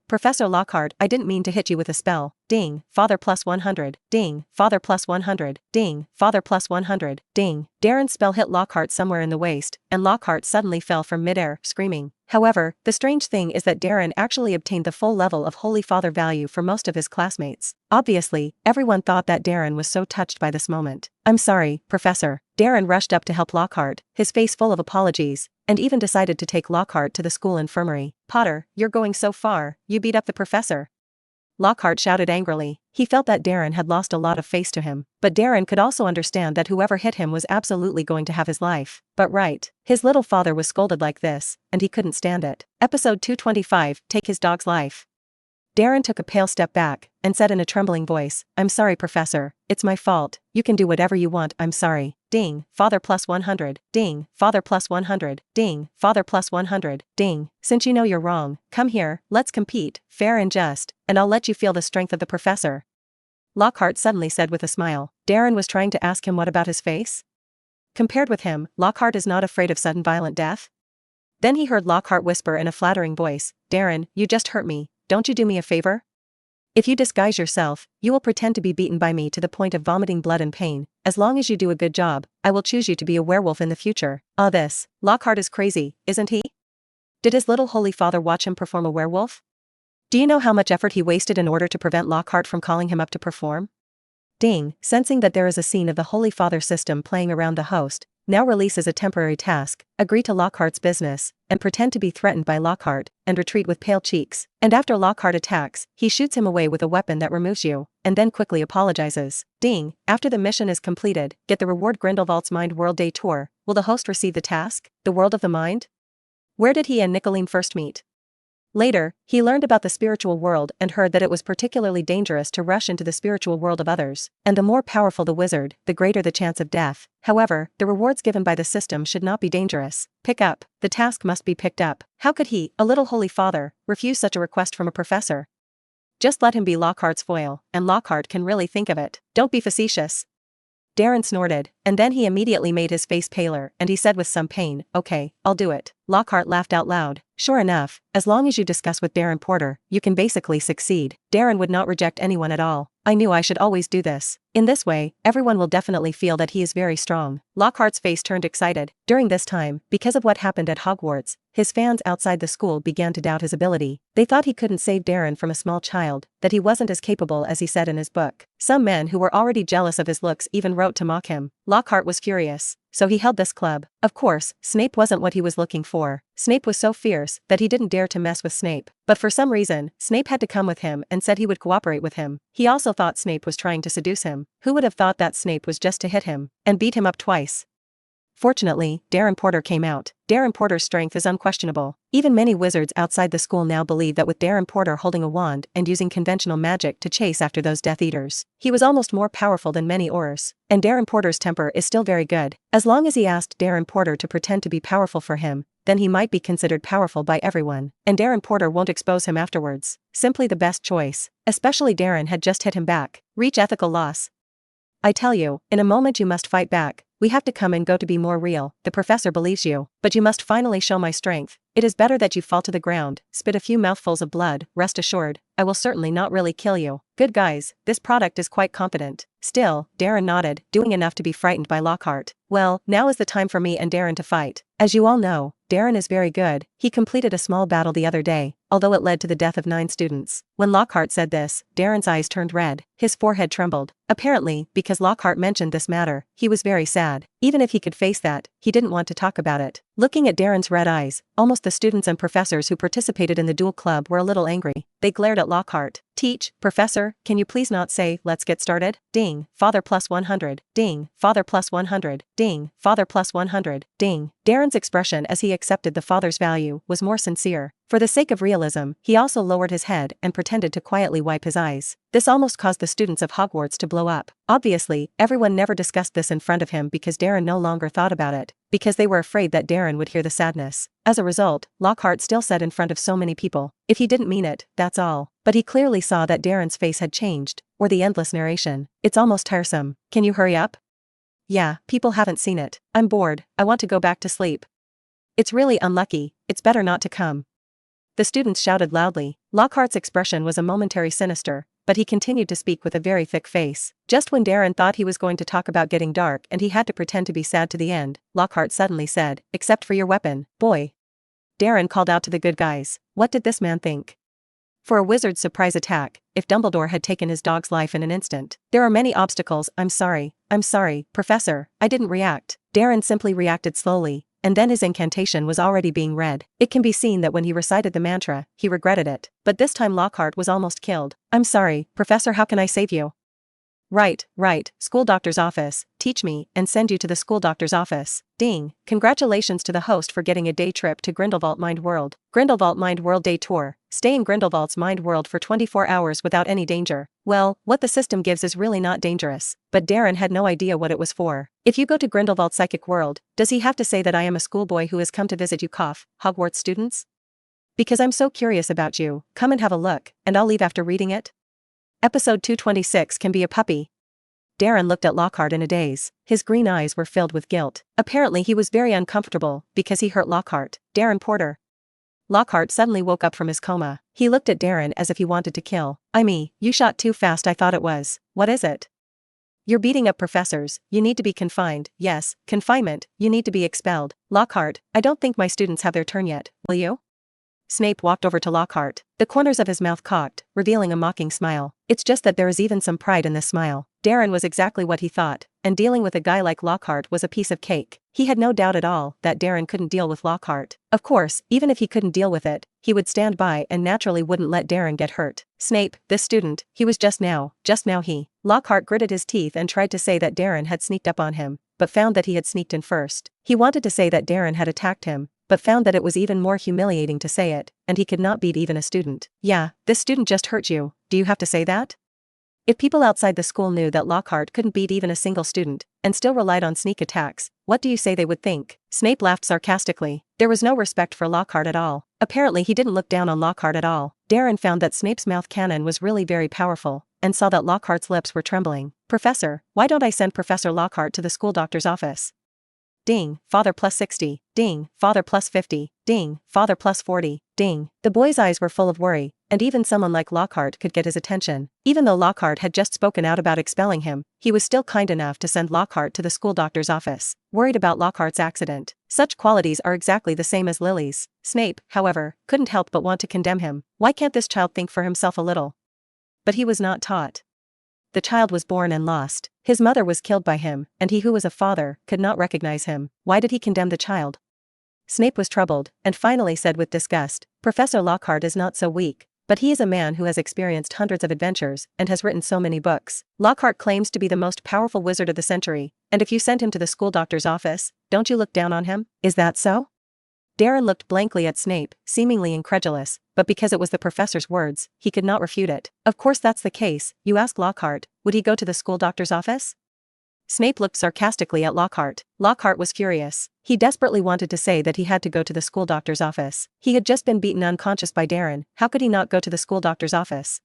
Professor Lockhart, I didn't mean to hit you with a spell. Ding, father plus 100, ding, father plus 100, ding, father plus 100, ding. Darren's spell hit Lockhart somewhere in the waist, and Lockhart suddenly fell from midair, screaming. However, the strange thing is that Darren actually obtained the full level of Holy Father value for most of his classmates. Obviously, everyone thought that Darren was so touched by this moment. I'm sorry, Professor. Darren rushed up to help Lockhart, his face full of apologies, and even decided to take Lockhart to the school infirmary. Potter, you're going so far, you beat up the professor. Lockhart shouted angrily. He felt that Darren had lost a lot of face to him, but Darren could also understand that whoever hit him was absolutely going to have his life. But right, his little father was scolded like this, and he couldn't stand it. Episode 225, Take His Dog's Life. Darren took a pale step back, and said in a trembling voice, I'm sorry, Professor, it's my fault, you can do whatever you want, I'm sorry. Ding, father plus 100, ding, father plus 100, ding, father plus 100, ding. Since you know you're wrong, come here, let's compete, fair and just, and I'll let you feel the strength of the professor. Lockhart suddenly said with a smile. Darren was trying to ask him what about his face? Compared with him, Lockhart is not afraid of sudden violent death? Then he heard Lockhart whisper in a flattering voice, Darren, you just hurt me, don't you do me a favor? If you disguise yourself, you will pretend to be beaten by me to the point of vomiting blood and pain. As long as you do a good job, I will choose you to be a werewolf in the future. This. Lockhart is crazy, isn't he? Did his little holy father watch him perform a werewolf? Do you know how much effort he wasted in order to prevent Lockhart from calling him up to perform? Ding, sensing that there is a scene of the Holy Father system playing around the host, now releases a temporary task, agree to Lockhart's business, and pretend to be threatened by Lockhart, and retreat with pale cheeks. And after Lockhart attacks, he shoots him away with a weapon that removes you, and then quickly apologizes. Ding, after the mission is completed, get the reward Grindelwald's Mind World Day Tour. Will the host receive the task? The World of the Mind? Where did he and Nicolene first meet? Later, he learned about the spiritual world and heard that it was particularly dangerous to rush into the spiritual world of others, and the more powerful the wizard, the greater the chance of death. However, the rewards given by the system should not be dangerous. Pick up. The task must be picked up. How could he, a little holy father, refuse such a request from a professor? Just let him be Lockhart's foil, and Lockhart can really think of it. Don't be facetious. Darren snorted, and then he immediately made his face paler, and he said with some pain, okay, I'll do it. Lockhart laughed out loud. Sure enough, as long as you discuss with Darren Porter, you can basically succeed. Darren would not reject anyone at all. I knew I should always do this. In this way, everyone will definitely feel that he is very strong. Lockhart's face turned excited. During this time, because of what happened at Hogwarts, his fans outside the school began to doubt his ability. They thought he couldn't save Darren from a small child, that he wasn't as capable as he said in his book. Some men who were already jealous of his looks even wrote to mock him. Lockhart was furious. So he held this club. Of course, Snape wasn't what he was looking for. Snape was so fierce that he didn't dare to mess with Snape. But for some reason, Snape had to come with him and said he would cooperate with him. He also thought Snape was trying to seduce him. Who would have thought that Snape was just to hit him and beat him up twice? Fortunately, Darren Porter came out. Darren Porter's strength is unquestionable. Even many wizards outside the school now believe that with Darren Porter holding a wand and using conventional magic to chase after those Death Eaters, he was almost more powerful than many Aurors. And Darren Porter's temper is still very good. As long as he asked Darren Porter to pretend to be powerful for him, then he might be considered powerful by everyone, and Darren Porter won't expose him afterwards. Simply the best choice. Especially Darren had just hit him back. Reach ethical loss. I tell you, in a moment you must fight back. We have to come and go to be more real. The professor believes you, but you must finally show my strength. It is better that you fall to the ground, spit a few mouthfuls of blood. Rest assured, I will certainly not really kill you. Good guys, this product is quite competent. Still, Darren nodded, doing enough to be frightened by Lockhart. Well, now is the time for me and Darren to fight. As you all know, Darren is very good. He completed a small battle the other day, although it led to the death of 9 students. When Lockhart said this, Darren's eyes turned red. His forehead trembled. Apparently, because Lockhart mentioned this matter, he was very sad. Even if he could face that, he didn't want to talk about it. Looking at Darren's red eyes, almost the students and professors who participated in the duel club were a little angry. They glared at Lockhart. Teach, Professor, can you please not say, let's get started? Ding, Father plus 100. Ding, Father plus 100. Ding, Father plus 100. Ding. Darren's expression as he accepted the father's value was more sincere. For the sake of realism, he also lowered his head and pretended to quietly wipe his eyes. This almost caused the students of Hogwarts to blow up. Obviously, everyone never discussed this in front of him because Darren no longer thought about it, because they were afraid that Darren would hear the sadness. As a result, Lockhart still said in front of so many people, if he didn't mean it, that's all. But he clearly saw that Darren's face had changed, or the endless narration. It's almost tiresome. Can you hurry up? Yeah, people haven't seen it. I'm bored, I want to go back to sleep. It's really unlucky, it's better not to come. The students shouted loudly. Lockhart's expression was a momentary sinister, but he continued to speak with a very thick face. Just when Darren thought he was going to talk about getting dark and he had to pretend to be sad to the end, Lockhart suddenly said, except for your weapon, boy. Darren called out to the good guys. What did this man think? For a wizard's surprise attack, if Dumbledore had taken his dog's life in an instant. There are many obstacles. I'm sorry, Professor, I didn't react. Darren simply reacted slowly, and then his incantation was already being read. It can be seen that when he recited the mantra, he regretted it. But this time Lockhart was almost killed. I'm sorry, Professor, how can I save you? Right, school doctor's office, teach me, and send you to the school doctor's office. Ding, congratulations to the host for getting a day trip to Grindelwald Mind World. Grindelwald Mind World Day Tour. Stay in Grindelwald's Mind World for 24 hours without any danger. Well, what the system gives is really not dangerous, but Darren had no idea what it was for. If you go to Grindelwald Psychic World, does he have to say that I am a schoolboy who has come to visit you, Hogwarts students? Because I'm so curious about you, come and have a look, and I'll leave after reading it. Episode 226 can be a puppy. Darren looked at Lockhart in a daze. His green eyes were filled with guilt. Apparently he was very uncomfortable because he hurt Lockhart. Darren Porter. Lockhart suddenly woke up from his coma. He looked at Darren as if he wanted to kill. You shot too fast. I thought it was. What is it? You're beating up professors. You need to be confined. Yes, confinement. You need to be expelled. Lockhart, I don't think my students have their turn yet. Will you? Snape walked over to Lockhart, the corners of his mouth cocked, revealing a mocking smile. It's just that there is even some pride in this smile. Darren was exactly what he thought, and dealing with a guy like Lockhart was a piece of cake. He had no doubt at all that Darren couldn't deal with Lockhart. Of course, even if he couldn't deal with it, he would stand by and naturally wouldn't let Darren get hurt. Snape, this student, he was just now he. Lockhart gritted his teeth and tried to say that Darren had sneaked up on him, but found that he had sneaked in first. He wanted to say that Darren had attacked him, but found that it was even more humiliating to say it, and he could not beat even a student. Yeah, this student just hurt you, do you have to say that? If people outside the school knew that Lockhart couldn't beat even a single student, and still relied on sneak attacks, what do you say they would think? Snape laughed sarcastically. There was no respect for Lockhart at all. Apparently he didn't look down on Lockhart at all. Darren found that Snape's mouth cannon was really very powerful, and saw that Lockhart's lips were trembling. Professor, why don't I send Professor Lockhart to the school doctor's office? Ding, Father plus 60. Ding, Father plus 50. Ding, Father plus 40. Ding. The boy's eyes were full of worry, and even someone like Lockhart could get his attention. Even though Lockhart had just spoken out about expelling him, he was still kind enough to send Lockhart to the school doctor's office, worried about Lockhart's accident. Such qualities are exactly the same as Lily's. Snape, however, couldn't help but want to condemn him. Why can't this child think for himself a little? But he was not taught. The child was born and lost. His mother was killed by him, and he who was a father could not recognize him. Why did he condemn the child? Snape was troubled, and finally said with disgust, Professor Lockhart is not so weak, but he is a man who has experienced hundreds of adventures and has written so many books. Lockhart claims to be the most powerful wizard of the century, and if you send him to the school doctor's office, don't you look down on him? Is that so? Darren looked blankly at Snape, seemingly incredulous, but because it was the professor's words, he could not refute it. Of course that's the case. You ask Lockhart, would he go to the school doctor's office? Snape looked sarcastically at Lockhart. Lockhart was furious. He desperately wanted to say that he had to go to the school doctor's office. He had just been beaten unconscious by Darren. How could he not go to the school doctor's office?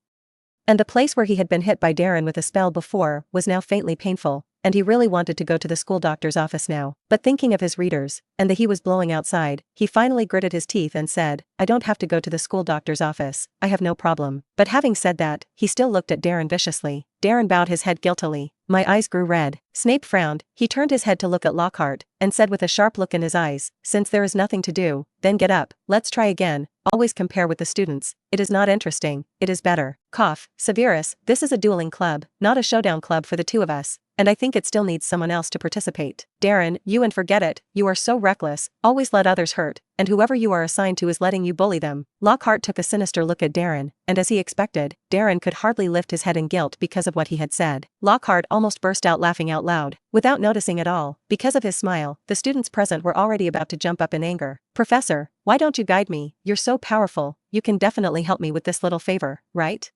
And the place where he had been hit by Darren with a spell before was now faintly painful, and he really wanted to go to the school doctor's office now. But thinking of his readers, and the heat was blowing outside, he finally gritted his teeth and said, I don't have to go to the school doctor's office, I have no problem. But having said that, he still looked at Darren viciously. Darren bowed his head guiltily. My eyes grew red. Snape frowned. He turned his head to look at Lockhart, and said with a sharp look in his eyes, since there is nothing to do, then get up, let's try again. Always compare with the students. It is not interesting, it is better. Cough. Severus, this is a dueling club, not a showdown club for the two of us, and I think it still needs someone else to participate. Darren, you and forget it, you are so reckless, always let others hurt, and whoever you are assigned to is letting you bully them. Lockhart took a sinister look at Darren, and as he expected, Darren could hardly lift his head in guilt because of what he had said. Lockhart almost burst out laughing out loud, without noticing at all. Because of his smile, the students present were already about to jump up in anger. Professor, why don't you guide me? You're so powerful, you can definitely help me with this little favor, right?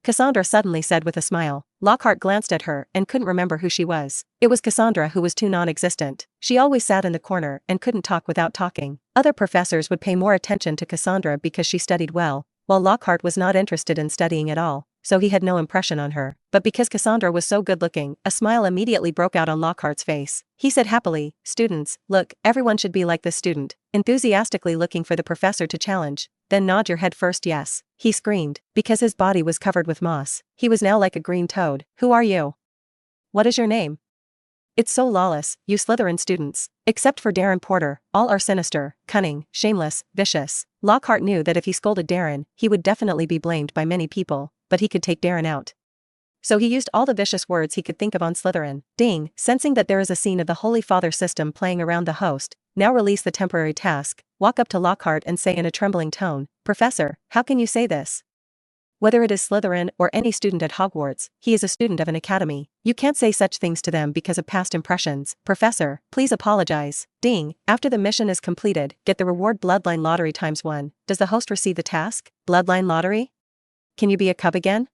Cassandra suddenly said with a smile. Lockhart glanced at her and couldn't remember who she was. It was Cassandra who was too non-existent. She always sat in the corner and couldn't talk without talking. Other professors would pay more attention to Cassandra because she studied well, while Lockhart was not interested in studying at all, so he had no impression on her. But because Cassandra was so good-looking, a smile immediately broke out on Lockhart's face. He said happily, students, look, everyone should be like this student, enthusiastically looking for the professor to challenge. Then nod your head first yes, he screamed, because his body was covered with moss. He was now like a green toad. Who are you? What is your name? It's so lawless, you Slytherin students. Except for Darren Porter, all are sinister, cunning, shameless, vicious. Lockhart knew that if he scolded Darren, he would definitely be blamed by many people, but he could take Darren out. So he used all the vicious words he could think of on Slytherin. Ding, sensing that there is a scene of the Holy Father system playing around the host, now release the temporary task, walk up to Lockhart and say in a trembling tone, Professor, how can you say this? Whether it is Slytherin or any student at Hogwarts, he is a student of an academy. You can't say such things to them because of past impressions. Professor, please apologize. Ding, after the mission is completed, get the reward Bloodline Lottery ×1. Does the host receive the task? Bloodline Lottery? Can you be a cub again?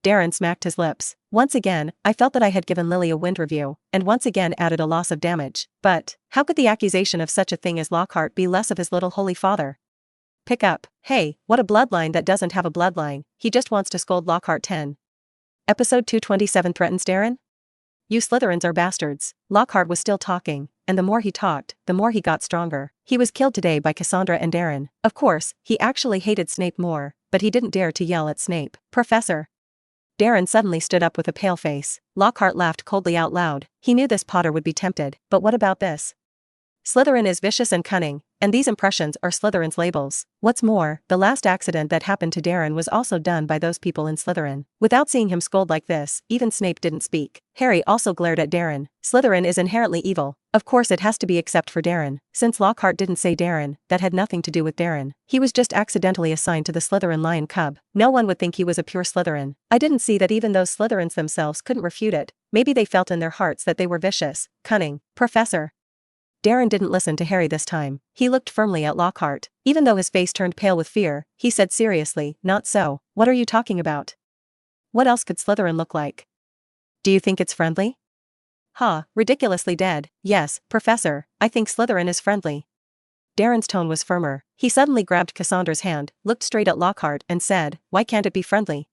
Darren smacked his lips. Once again, I felt that I had given Lily a wind review, and once again added a loss of damage. But, how could the accusation of such a thing as Lockhart be less of his little holy father? Pick up. Hey, what a bloodline that doesn't have a bloodline, he just wants to scold Lockhart 10. Episode 227 threatens Darren? You Slytherins are bastards. Lockhart was still talking, and the more he talked, the more he got stronger. He was killed today by Cassandra and Darren. Of course, he actually hated Snape more, but he didn't dare to yell at Snape. Professor. Darren suddenly stood up with a pale face. Lockhart laughed coldly out loud. He knew this Potter would be tempted. But what about this? Slytherin is vicious and cunning, and these impressions are Slytherin's labels. What's more, the last accident that happened to Darren was also done by those people in Slytherin. Without seeing him scold like this, even Snape didn't speak. Harry also glared at Darren. Slytherin is inherently evil. Of course it has to be except for Darren. Since Lockhart didn't say Darren, that had nothing to do with Darren. He was just accidentally assigned to the Slytherin lion cub. No one would think he was a pure Slytherin. I didn't see that even those Slytherins themselves couldn't refute it. Maybe they felt in their hearts that they were vicious, cunning. Professor. Darren didn't listen to Harry this time. He looked firmly at Lockhart. Even though his face turned pale with fear, he said seriously, not so. What are you talking about? What else could Slytherin look like? Do you think it's friendly? Ha, ridiculously dead. Yes, Professor, I think Slytherin is friendly. Darren's tone was firmer. He suddenly grabbed Cassandra's hand, looked straight at Lockhart and said, why can't it be friendly?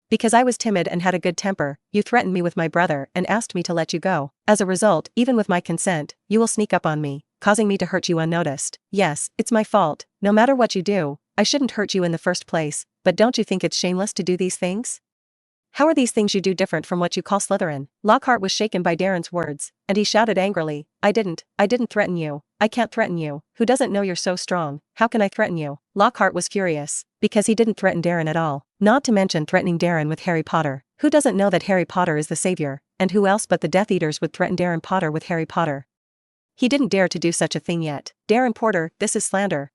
Because I was timid and had a good temper, you threatened me with my brother and asked me to let you go. As a result, even with my consent, you will sneak up on me, causing me to hurt you unnoticed. Yes, it's my fault. No matter what you do, I shouldn't hurt you in the first place, but don't you think it's shameless to do these things? How are these things you do different from what you call Slytherin? Lockhart was shaken by Darren's words, and he shouted angrily, I didn't threaten you. I can't threaten you. Who doesn't know you're so strong? How can I threaten you? Lockhart was furious, because he didn't threaten Darren at all. Not to mention threatening Darren with Harry Potter. Who doesn't know that Harry Potter is the savior, and who else but the Death Eaters would threaten Darren Potter with Harry Potter? He didn't dare to do such a thing yet. Darren Porter, this is slander.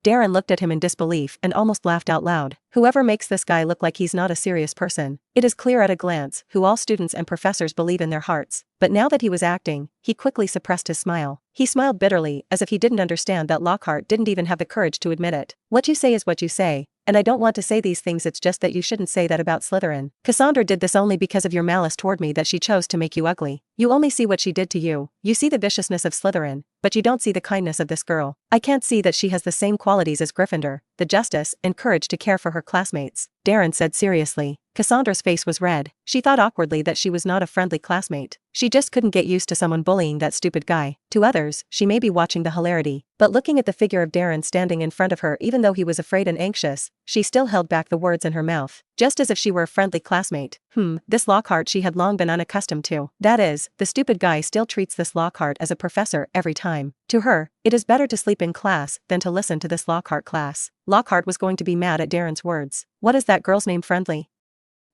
Darren looked at him in disbelief and almost laughed out loud. Whoever makes this guy look like he's not a serious person. It is clear at a glance who all students and professors believe in their hearts. But now that he was acting, he quickly suppressed his smile. He smiled bitterly as if he didn't understand that Lockhart didn't even have the courage to admit it. What you say is what you say, and I don't want to say these things, it's just that you shouldn't say that about Slytherin. Cassandra did this only because of your malice toward me, that she chose to make you ugly. You only see what she did to you. You see the viciousness of Slytherin, but you don't see the kindness of this girl. I can't see that she has the same qualities as Gryffindor, the justice and courage to care for her classmates. Darren said seriously. Cassandra's face was red. She thought awkwardly that she was not a friendly classmate. She just couldn't get used to someone bullying that stupid guy. To others, she may be watching the hilarity, but looking at the figure of Darren standing in front of her, even though he was afraid and anxious, she still held back the words in her mouth, just as if she were a friendly classmate. This Lockhart she had long been unaccustomed to. That is, the stupid guy still treats this Lockhart as a professor every time. To her, it is better to sleep in class than to listen to this Lockhart class. Lockhart was going to be mad at Darren's words. What is that girl's name, Friendly?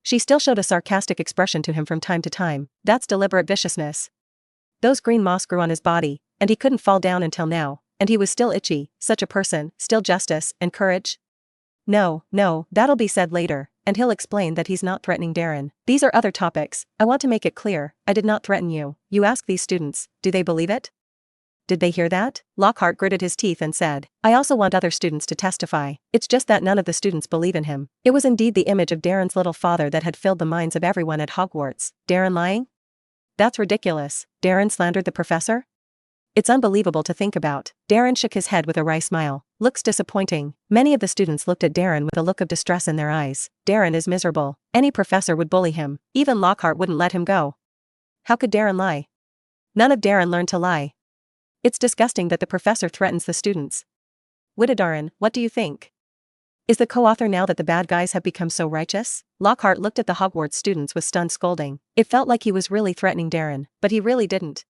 She still showed a sarcastic expression to him from time to time. That's deliberate viciousness. Those green moss grew on his body, and he couldn't fall down until now, and he was still itchy. Such a person, still justice and courage? No, that'll be said later, and he'll explain that he's not threatening Darren. These are other topics. I want to make it clear, I did not threaten you. You ask these students, do they believe it? Did they hear that? Lockhart gritted his teeth and said, I also want other students to testify. It's just that none of the students believe in him. It was indeed the image of Darren's little father that had filled the minds of everyone at Hogwarts. Darren lying? That's ridiculous. Darren slandered the professor? It's unbelievable to think about. Darren shook his head with a wry smile. Looks disappointing. Many of the students looked at Darren with a look of distress in their eyes. Darren is miserable. Any professor would bully him. Even Lockhart wouldn't let him go. How could Darren lie? None of Darren learned to lie. It's disgusting that the professor threatens the students. Wittadarin, what do you think? Is the co-author now that the bad guys have become so righteous? Lockhart looked at the Hogwarts students with stunned scolding. It felt like he was really threatening Darren, but he really didn't.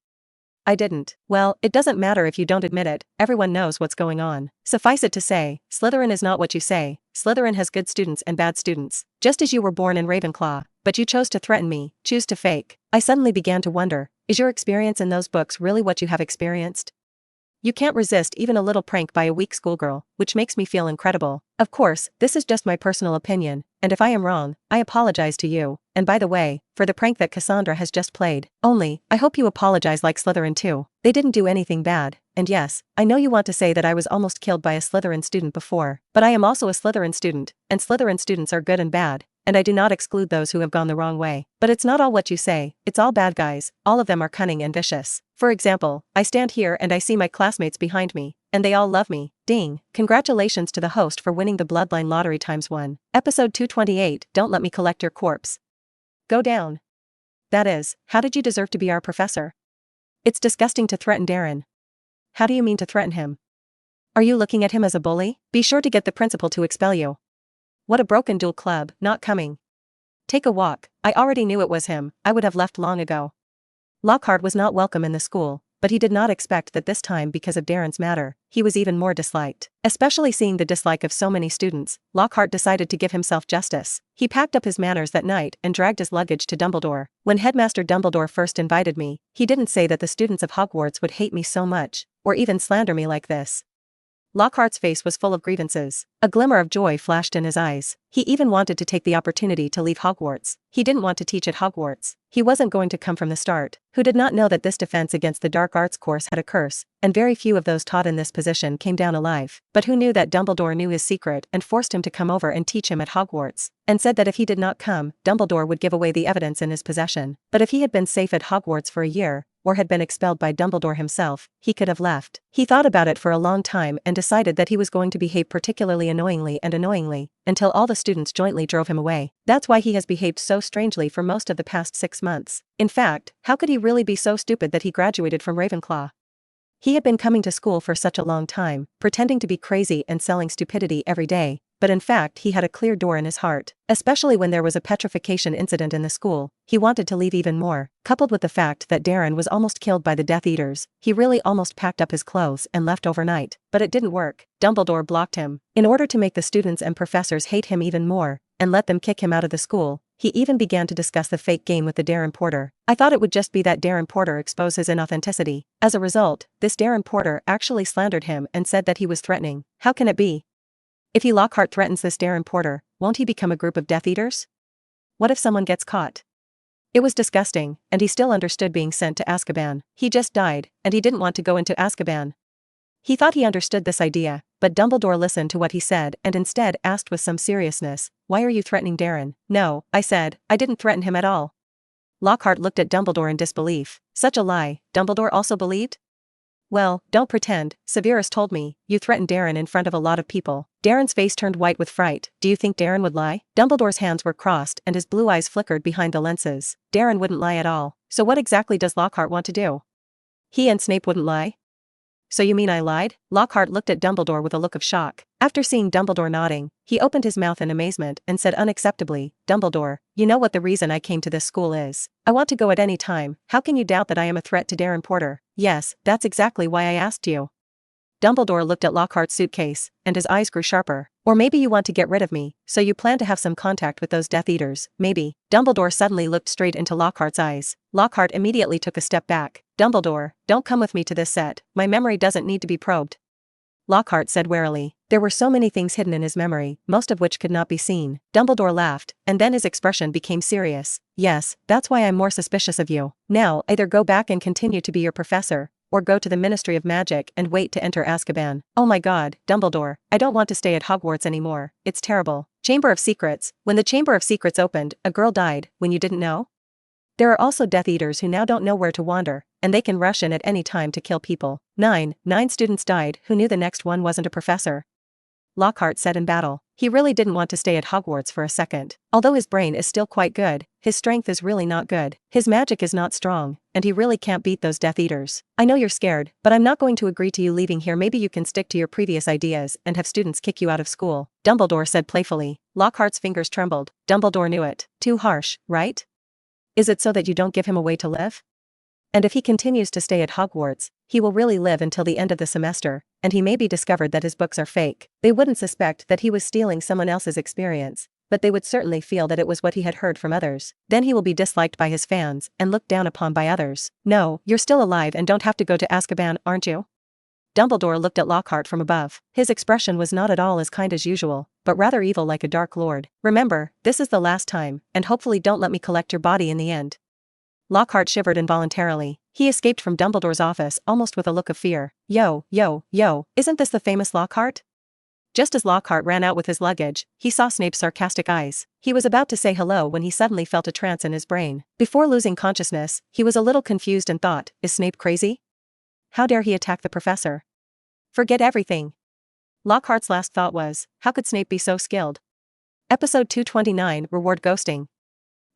I didn't. Well, it doesn't matter if you don't admit it, everyone knows what's going on. Suffice it to say, Slytherin is not what you say. Slytherin has good students and bad students. Just as you were born in Ravenclaw, but you chose to threaten me, choose to fake. I suddenly began to wonder, is your experience in those books really what you have experienced? You can't resist even a little prank by a weak schoolgirl, which makes me feel incredible. Of course, this is just my personal opinion, and if I am wrong, I apologize to you, and by the way, for the prank that Cassandra has just played. Only, I hope you apologize like Slytherin too. They didn't do anything bad, and yes, I know you want to say that I was almost killed by a Slytherin student before, but I am also a Slytherin student, and Slytherin students are good and bad, and I do not exclude those who have gone the wrong way. But it's not all what you say, it's all bad guys, all of them are cunning and vicious. For example, I stand here and I see my classmates behind me, and they all love me. Ding. Congratulations to the host for winning the Bloodline Lottery ×1. Episode 228, Don't Let Me Collect Your Corpse. Go down. That is, how did you deserve to be our professor? It's disgusting to threaten Darren. How do you mean to threaten him? Are you looking at him as a bully? Be sure to get the principal to expel you. What a broken duel club, not coming. Take a walk. I already knew it was him, I would have left long ago. Lockhart was not welcome in the school, but he did not expect that this time because of Darren's matter, he was even more disliked. Especially seeing the dislike of so many students, Lockhart decided to give himself justice. He packed up his manners that night and dragged his luggage to Dumbledore. When Headmaster Dumbledore first invited me, he didn't say that the students of Hogwarts would hate me so much, or even slander me like this. Lockhart's face was full of grievances. A glimmer of joy flashed in his eyes. He even wanted to take the opportunity to leave Hogwarts. He didn't want to teach at Hogwarts. He wasn't going to come from the start. Who did not know that this defense against the dark arts course had a curse, and very few of those taught in this position came down alive. But who knew that Dumbledore knew his secret and forced him to come over and teach him at Hogwarts, and said that if he did not come, Dumbledore would give away the evidence in his possession. But if he had been safe at Hogwarts for a year, or had been expelled by Dumbledore himself, he could have left. He thought about it for a long time and decided that he was going to behave particularly annoyingly, until all the students jointly drove him away. That's why he has behaved so strangely for most of the past 6 months. In fact, how could he really be so stupid that he graduated from Ravenclaw? He had been coming to school for such a long time, pretending to be crazy and selling stupidity every day, but in fact he had a clear door in his heart. Especially when there was a petrification incident in the school, he wanted to leave even more. Coupled with the fact that Darren was almost killed by the Death Eaters, he really almost packed up his clothes and left overnight. But it didn't work. Dumbledore blocked him. In order to make the students and professors hate him even more, and let them kick him out of the school, he even began to discuss the fake game with the Darren Porter. I thought it would just be that Darren Porter expose his inauthenticity. As a result, this Darren Porter actually slandered him and said that he was threatening. How can it be? If he Lockhart threatens this Darren Porter, won't he become a group of Death Eaters? What if someone gets caught? It was disgusting, and he still understood being sent to Azkaban. He just died, and he didn't want to go into Azkaban. He thought he understood this idea, but Dumbledore listened to what he said and instead asked with some seriousness, "Why are you threatening Darren?" "No," I said, "I didn't threaten him at all." Lockhart looked at Dumbledore in disbelief. Such a lie, Dumbledore also believed? "Well, don't pretend, Severus told me, you threatened Darren in front of a lot of people." Darren's face turned white with fright. "Do you think Darren would lie?" Dumbledore's hands were crossed and his blue eyes flickered behind the lenses. "Darren wouldn't lie at all. So what exactly does Lockhart want to do? He and Snape wouldn't lie? So you mean I lied? Lockhart looked at Dumbledore with a look of shock. After seeing Dumbledore nodding, he opened his mouth in amazement and said unacceptably, Dumbledore, you know what the reason I came to this school is. I want to go at any time. How can you doubt that I am a threat to Darren Porter? Yes, that's exactly why I asked you. Dumbledore looked at Lockhart's suitcase, and his eyes grew sharper. Or maybe you want to get rid of me, so you plan to have some contact with those Death Eaters, maybe. Dumbledore suddenly looked straight into Lockhart's eyes. Lockhart immediately took a step back. Dumbledore, don't come with me to this set, my memory doesn't need to be probed. Lockhart said warily. There were so many things hidden in his memory, most of which could not be seen. Dumbledore laughed, and then his expression became serious. Yes, that's why I'm more suspicious of you. Now, either go back and continue to be your professor, or go to the Ministry of Magic and wait to enter Azkaban. Oh my god, Dumbledore, I don't want to stay at Hogwarts anymore, it's terrible. Chamber of Secrets. When the Chamber of Secrets opened, a girl died, when you didn't know? There are also Death Eaters who now don't know where to wander, and they can rush in at any time to kill people. 9 students died. Who knew the next one wasn't a professor? Lockhart said in battle. He really didn't want to stay at Hogwarts for a second. Although his brain is still quite good, his strength is really not good. His magic is not strong, and he really can't beat those Death Eaters. I know you're scared, but I'm not going to agree to you leaving here. Maybe you can stick to your previous ideas and have students kick you out of school, Dumbledore said playfully. Lockhart's fingers trembled. Dumbledore knew it. Too harsh, right? Is it so that you don't give him a way to live? And if he continues to stay at Hogwarts, he will really live until the end of the semester, and he may be discovered that his books are fake. They wouldn't suspect that he was stealing someone else's experience, but they would certainly feel that it was what he had heard from others. Then he will be disliked by his fans and looked down upon by others. No, you're still alive and don't have to go to Azkaban, aren't you? Dumbledore looked at Lockhart from above. His expression was not at all as kind as usual, but rather evil like a dark lord. Remember, this is the last time, and hopefully don't let me collect your body in the end. Lockhart shivered involuntarily. He escaped from Dumbledore's office almost with a look of fear. Yo, isn't this the famous Lockhart? Just as Lockhart ran out with his luggage, he saw Snape's sarcastic eyes. He was about to say hello when he suddenly felt a trance in his brain. Before losing consciousness, he was a little confused and thought, is Snape crazy? How dare he attack the professor? Forget everything. Lockhart's last thought was, how could Snape be so skilled? Episode 229, Reward Ghosting.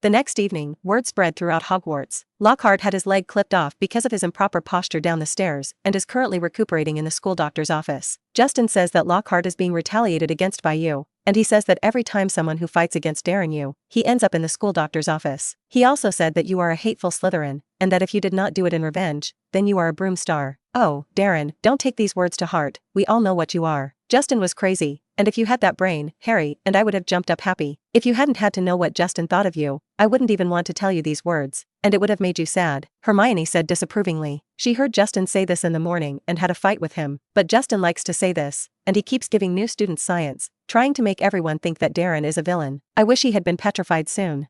The next evening, word spread throughout Hogwarts. Lockhart had his leg clipped off because of his improper posture down the stairs and is currently recuperating in the school doctor's office. Justin says that Lockhart is being retaliated against by you, and he says that every time someone who fights against Darren he ends up in the school doctor's office. He also said that you are a hateful Slytherin, and that if you did not do it in revenge, then you are a broom star. Oh, Darren, don't take these words to heart, we all know what you are. Justin was crazy, and if you had that brain, Harry and I would have jumped up happy. If you hadn't had to know what Justin thought of you, I wouldn't even want to tell you these words, and it would have made you sad, Hermione said disapprovingly. She heard Justin say this in the morning and had a fight with him, but Justin likes to say this, and he keeps giving new students science, trying to make everyone think that Darren is a villain. I wish he had been petrified soon.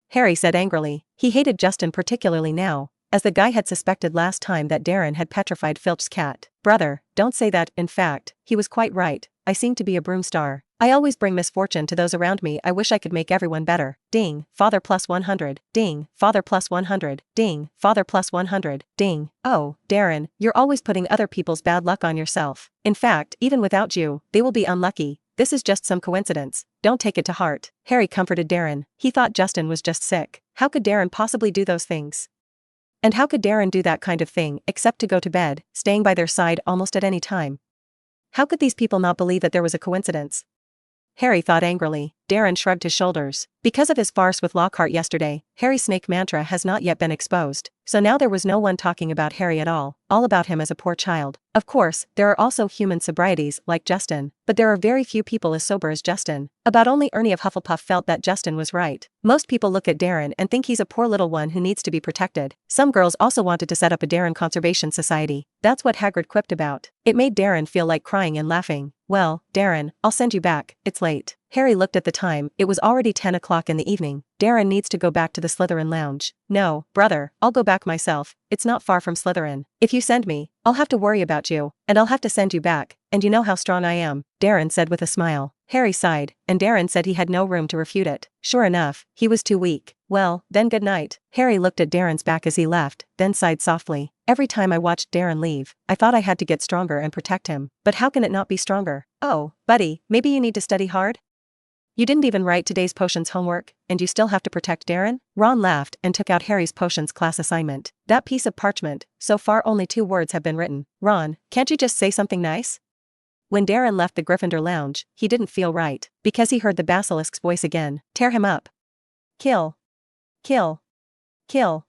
Harry said angrily. He hated Justin particularly now, as the guy had suspected last time that Darren had petrified Filch's cat. Brother, don't say that. In fact, he was quite right. I seem to be a broom star. I always bring misfortune to those around me. I wish I could make everyone better. Ding, father plus 100. Ding, father plus 100. Ding, father plus 100. Ding. Oh, Darren, you're always putting other people's bad luck on yourself. In fact, even without you, they will be unlucky. This is just some coincidence. Don't take it to heart. Harry comforted Darren. He thought Justin was just sick. How could Darren possibly do those things? And how could Darren do that kind of thing except to go to bed, staying by their side almost at any time? How could these people not believe that there was a coincidence? Harry thought angrily. Darren shrugged his shoulders. Because of his farce with Lockhart yesterday, Harry's snake mantra has not yet been exposed, so now there was no one talking about Harry at all about him as a poor child. Of course, there are also human sobrieties like Justin, but there are very few people as sober as Justin. About only Ernie of Hufflepuff felt that Justin was right. Most people look at Darren and think he's a poor little one who needs to be protected. Some girls also wanted to set up a Darren Conservation Society. That's what Hagrid quipped about. It made Darren feel like crying and laughing. Well, Darren, I'll send you back, it's late. Harry looked at the time. It was already 10 o'clock in the evening. Darren needs to go back to the Slytherin lounge. No, brother, I'll go back myself. It's not far from Slytherin. If you send me, I'll have to worry about you, and I'll have to send you back, and you know how strong I am, Darren said with a smile. Harry sighed, and Darren said he had no room to refute it. Sure enough, he was too weak. Well, then good night. Harry looked at Darren's back as he left, then sighed softly. Every time I watched Darren leave, I thought I had to get stronger and protect him. But how can it not be stronger? Oh, buddy, maybe you need to study hard? You didn't even write today's potions homework, and you still have to protect Darren? Ron laughed and took out Harry's potions class assignment. That piece of parchment, so far only 2 words have been written. Ron, can't you just say something nice? When Darren left the Gryffindor lounge, he didn't feel right, because he heard the basilisk's voice again. Tear him up. Kill. Kill. Kill.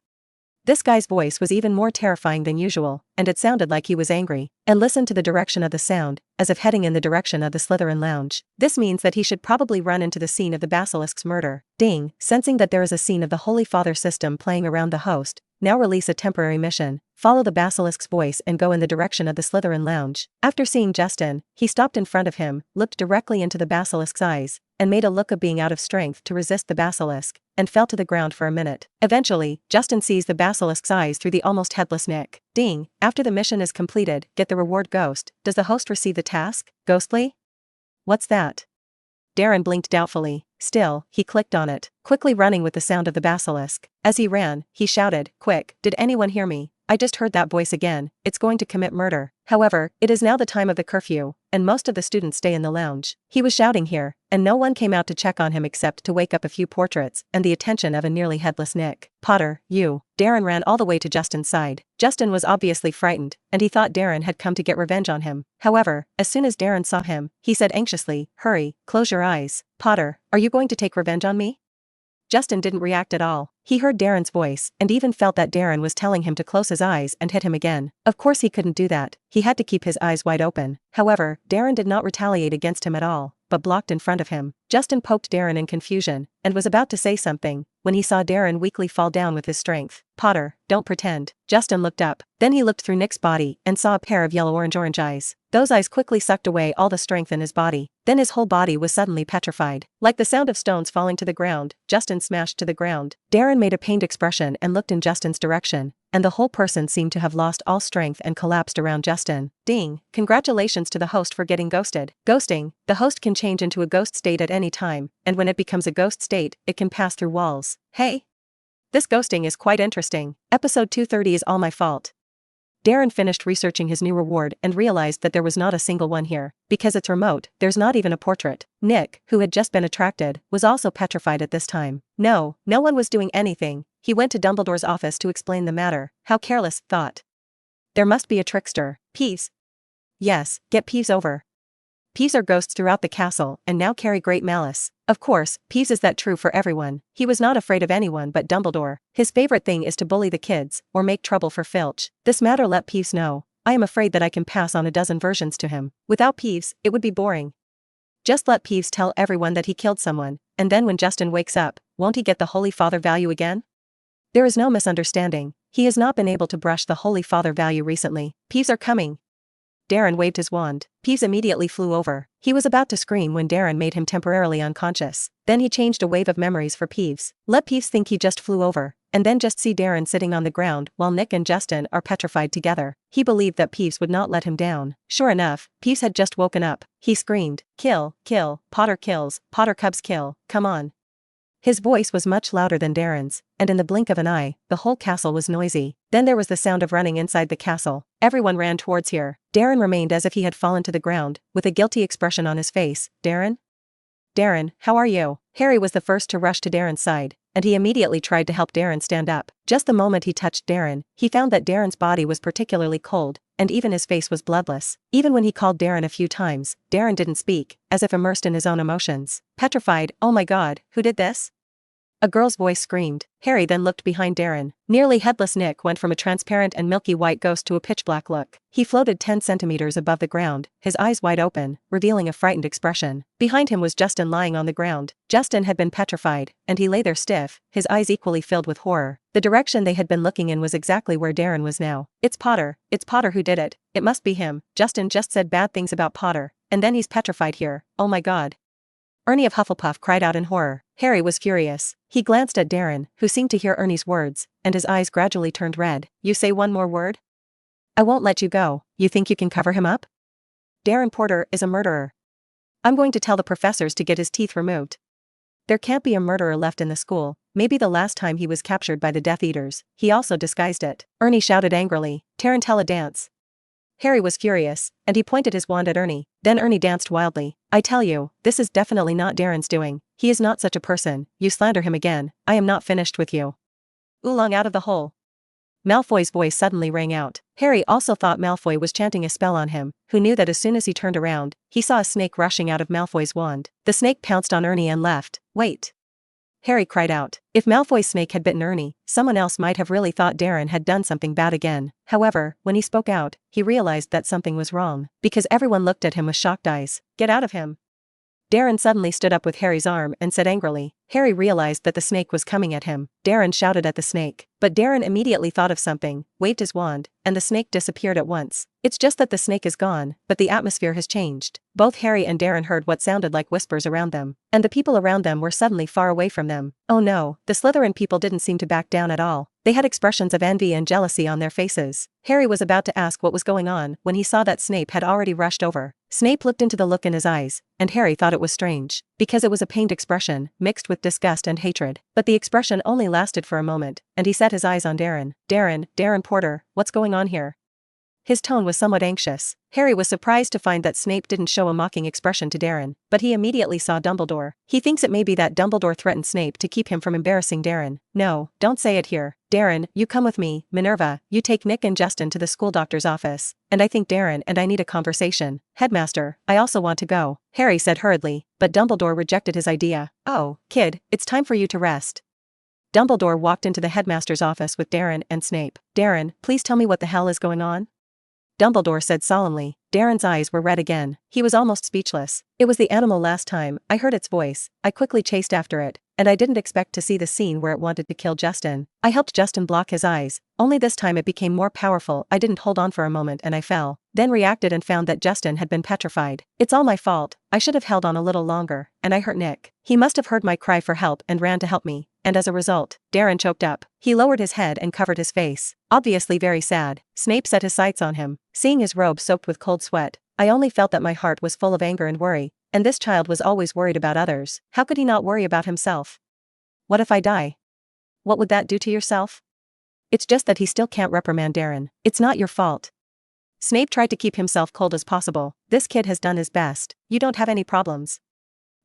This guy's voice was even more terrifying than usual, and it sounded like he was angry. And listen to the direction of the sound, as if heading in the direction of the Slytherin lounge. This means that he should probably run into the scene of the basilisk's murder. Ding, sensing that there is a scene of the Holy Father system playing around the host. Now release a temporary mission, follow the basilisk's voice and go in the direction of the Slytherin lounge. After seeing Justin, he stopped in front of him, looked directly into the basilisk's eyes, and made a look of being out of strength to resist the basilisk, and fell to the ground for a minute. Eventually, Justin sees the basilisk's eyes through the almost headless Nick. Ding, after the mission is completed, get the reward ghost. Does the host receive the task? Ghostly? What's that? Darren blinked doubtfully. Still, he clicked on it, quickly running with the sound of the basilisk. As he ran, he shouted, "Quick, did anyone hear me? I just heard that voice again, it's going to commit murder." However, it is now the time of the curfew, and most of the students stay in the lounge. He was shouting here, and no one came out to check on him except to wake up a few portraits and the attention of a nearly headless Nick. "Potter, you." Darren ran all the way to Justin's side. Justin was obviously frightened, and he thought Darren had come to get revenge on him. However, as soon as Darren saw him, he said anxiously, "Hurry, close your eyes. Potter, are you going to take revenge on me?" Justin didn't react at all. He heard Darren's voice and even felt that Darren was telling him to close his eyes and hit him again. Of course he couldn't do that. He had to keep his eyes wide open. However, Darren did not retaliate against him at all, but blocked in front of him. Justin poked Darren in confusion and was about to say something when he saw Darren weakly fall down with his strength. "Potter, don't pretend." Justin looked up. Then he looked through Nick's body and saw a pair of yellow orange eyes. Those eyes quickly sucked away all the strength in his body. Then his whole body was suddenly petrified. Like the sound of stones falling to the ground, Justin smashed to the ground. Darren made a pained expression and looked in Justin's direction, and the whole person seemed to have lost all strength and collapsed around Justin. Ding, congratulations to the host for getting ghosted. Ghosting, the host can change into a ghost state at any time, and when it becomes a ghost state, it can pass through walls. Hey! This ghosting is quite interesting. Episode 230 is all my fault. Darren finished researching his new reward and realized that there was not a single one here. Because it's remote, there's not even a portrait. Nick, who had just been attracted, was also petrified at this time. No one was doing anything. He went to Dumbledore's office to explain the matter. How careless, thought. There must be a trickster. Peeves. Yes, get Peeves over. Peeves are ghosts throughout the castle and now carry great malice. Of course, Peeves is that true for everyone. He was not afraid of anyone but Dumbledore. His favorite thing is to bully the kids or make trouble for Filch. This matter let Peeves know. I am afraid that I can pass on a dozen versions to him. Without Peeves, it would be boring. Just let Peeves tell everyone that he killed someone, and then when Justin wakes up, won't he get the Holy Father value again? There is no misunderstanding. He has not been able to brush the Holy Father value recently. Peeves are coming. Darren waved his wand. Peeves immediately flew over. He was about to scream when Darren made him temporarily unconscious. Then he changed a wave of memories for Peeves. Let Peeves think he just flew over, and then just see Darren sitting on the ground while Nick and Justin are petrified together. He believed that Peeves would not let him down. Sure enough, Peeves had just woken up. He screamed, "Kill, kill, Potter kills, Potter Cubs kill, come on." His voice was much louder than Darren's, and in the blink of an eye, the whole castle was noisy. Then there was the sound of running inside the castle. Everyone ran towards here. Darren remained as if he had fallen to the ground, with a guilty expression on his face. "Darren? Darren, how are you?" Harry was the first to rush to Darren's side, and he immediately tried to help Darren stand up. Just the moment he touched Darren, he found that Darren's body was particularly cold, and even his face was bloodless. Even when he called Darren a few times, Darren didn't speak, as if immersed in his own emotions. Petrified, "Oh my god, who did this?" A girl's voice screamed. Harry then looked behind Darren. Nearly headless Nick went from a transparent and milky white ghost to a pitch-black look. He floated 10 centimeters above the ground, his eyes wide open, revealing a frightened expression. Behind him was Justin lying on the ground. Justin had been petrified, and he lay there stiff, his eyes equally filled with horror. The direction they had been looking in was exactly where Darren was now. It's Potter who did it. It must be him. Justin just said bad things about Potter, and then he's petrified here. Oh my god. Ernie of Hufflepuff cried out in horror. Harry was furious. He glanced at Darren, who seemed to hear Ernie's words, and his eyes gradually turned red. "You say one more word? I won't let you go. You think you can cover him up? Darren Porter is a murderer. I'm going to tell the professors to get his teeth removed. There can't be a murderer left in the school. Maybe the last time he was captured by the Death Eaters, he also disguised it." Ernie shouted angrily. "Tarantella dance." Harry was furious, and he pointed his wand at Ernie. Then Ernie danced wildly. I tell you, this is definitely not Darren's doing. He is not such a person. You slander him again. I am not finished with you. Oolong out of the hole. Malfoy's voice suddenly rang out. Harry also thought Malfoy was chanting a spell on him, who knew that as soon as he turned around, he saw a snake rushing out of Malfoy's wand. The snake pounced on Ernie and left. Wait. Harry cried out. If Malfoy's snake had bitten Ernie, someone else might have really thought Darren had done something bad again. However, when he spoke out, he realized that something was wrong, because everyone looked at him with shocked eyes. Get out of him. Darren suddenly stood up with Harry's arm and said angrily. Harry realized that the snake was coming at him. Darren shouted at the snake. But Darren immediately thought of something, waved his wand, and the snake disappeared at once. It's just that the snake is gone, but the atmosphere has changed. Both Harry and Darren heard what sounded like whispers around them, and the people around them were suddenly far away from them. Oh no, the Slytherin people didn't seem to back down at all. They had expressions of envy and jealousy on their faces. Harry was about to ask what was going on when he saw that Snape had already rushed over. Snape looked into the look in his eyes, and Harry thought it was strange, because it was a pained expression, mixed with disgust and hatred. But the expression only lasted for a moment, and he set his eyes on Darren. Darren Porter, what's going on here? His tone was somewhat anxious. Harry was surprised to find that Snape didn't show a mocking expression to Darren, but he immediately saw Dumbledore. He thinks it may be that Dumbledore threatened Snape to keep him from embarrassing Darren. No, don't say it here. Darren, you come with me. Minerva, you take Nick and Justin to the school doctor's office. And I think Darren and I need a conversation. Headmaster, I also want to go, Harry said hurriedly, but Dumbledore rejected his idea. Oh, kid, it's time for you to rest. Dumbledore walked into the headmaster's office with Darren and Snape. Darren, please tell me what the hell is going on? Dumbledore said solemnly. Darren's eyes were red again. He was almost speechless. It was the animal last time. I heard its voice. I quickly chased after it, and I didn't expect to see the scene where it wanted to kill Justin. I helped Justin block his eyes, only this time it became more powerful. I didn't hold on for a moment and I fell, then reacted and found that Justin had been petrified. It's all my fault. I should have held on a little longer, and I hurt Nick. He must have heard my cry for help and ran to help me, and as a result, Darren choked up. He lowered his head and covered his face, obviously very sad. Snape set his sights on him, seeing his robe soaked with cold sweat. I only felt that my heart was full of anger and worry, and this child was always worried about others. How could he not worry about himself? What if I die? What would that do to yourself? It's just that he still can't reprimand Darren. It's not your fault. Snape tried to keep himself cold as possible. This kid has done his best. You don't have any problems.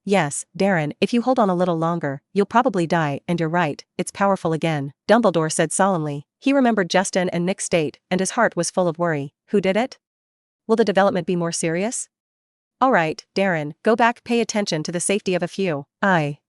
Yes, Darren, if you hold on a little longer, you'll probably die, and you're right, it's powerful again, Dumbledore said solemnly. He remembered Justin and Nick's state, and his heart was full of worry. Who did it? Will the development be more serious? Alright, Darren, go back, pay attention to the safety of a few.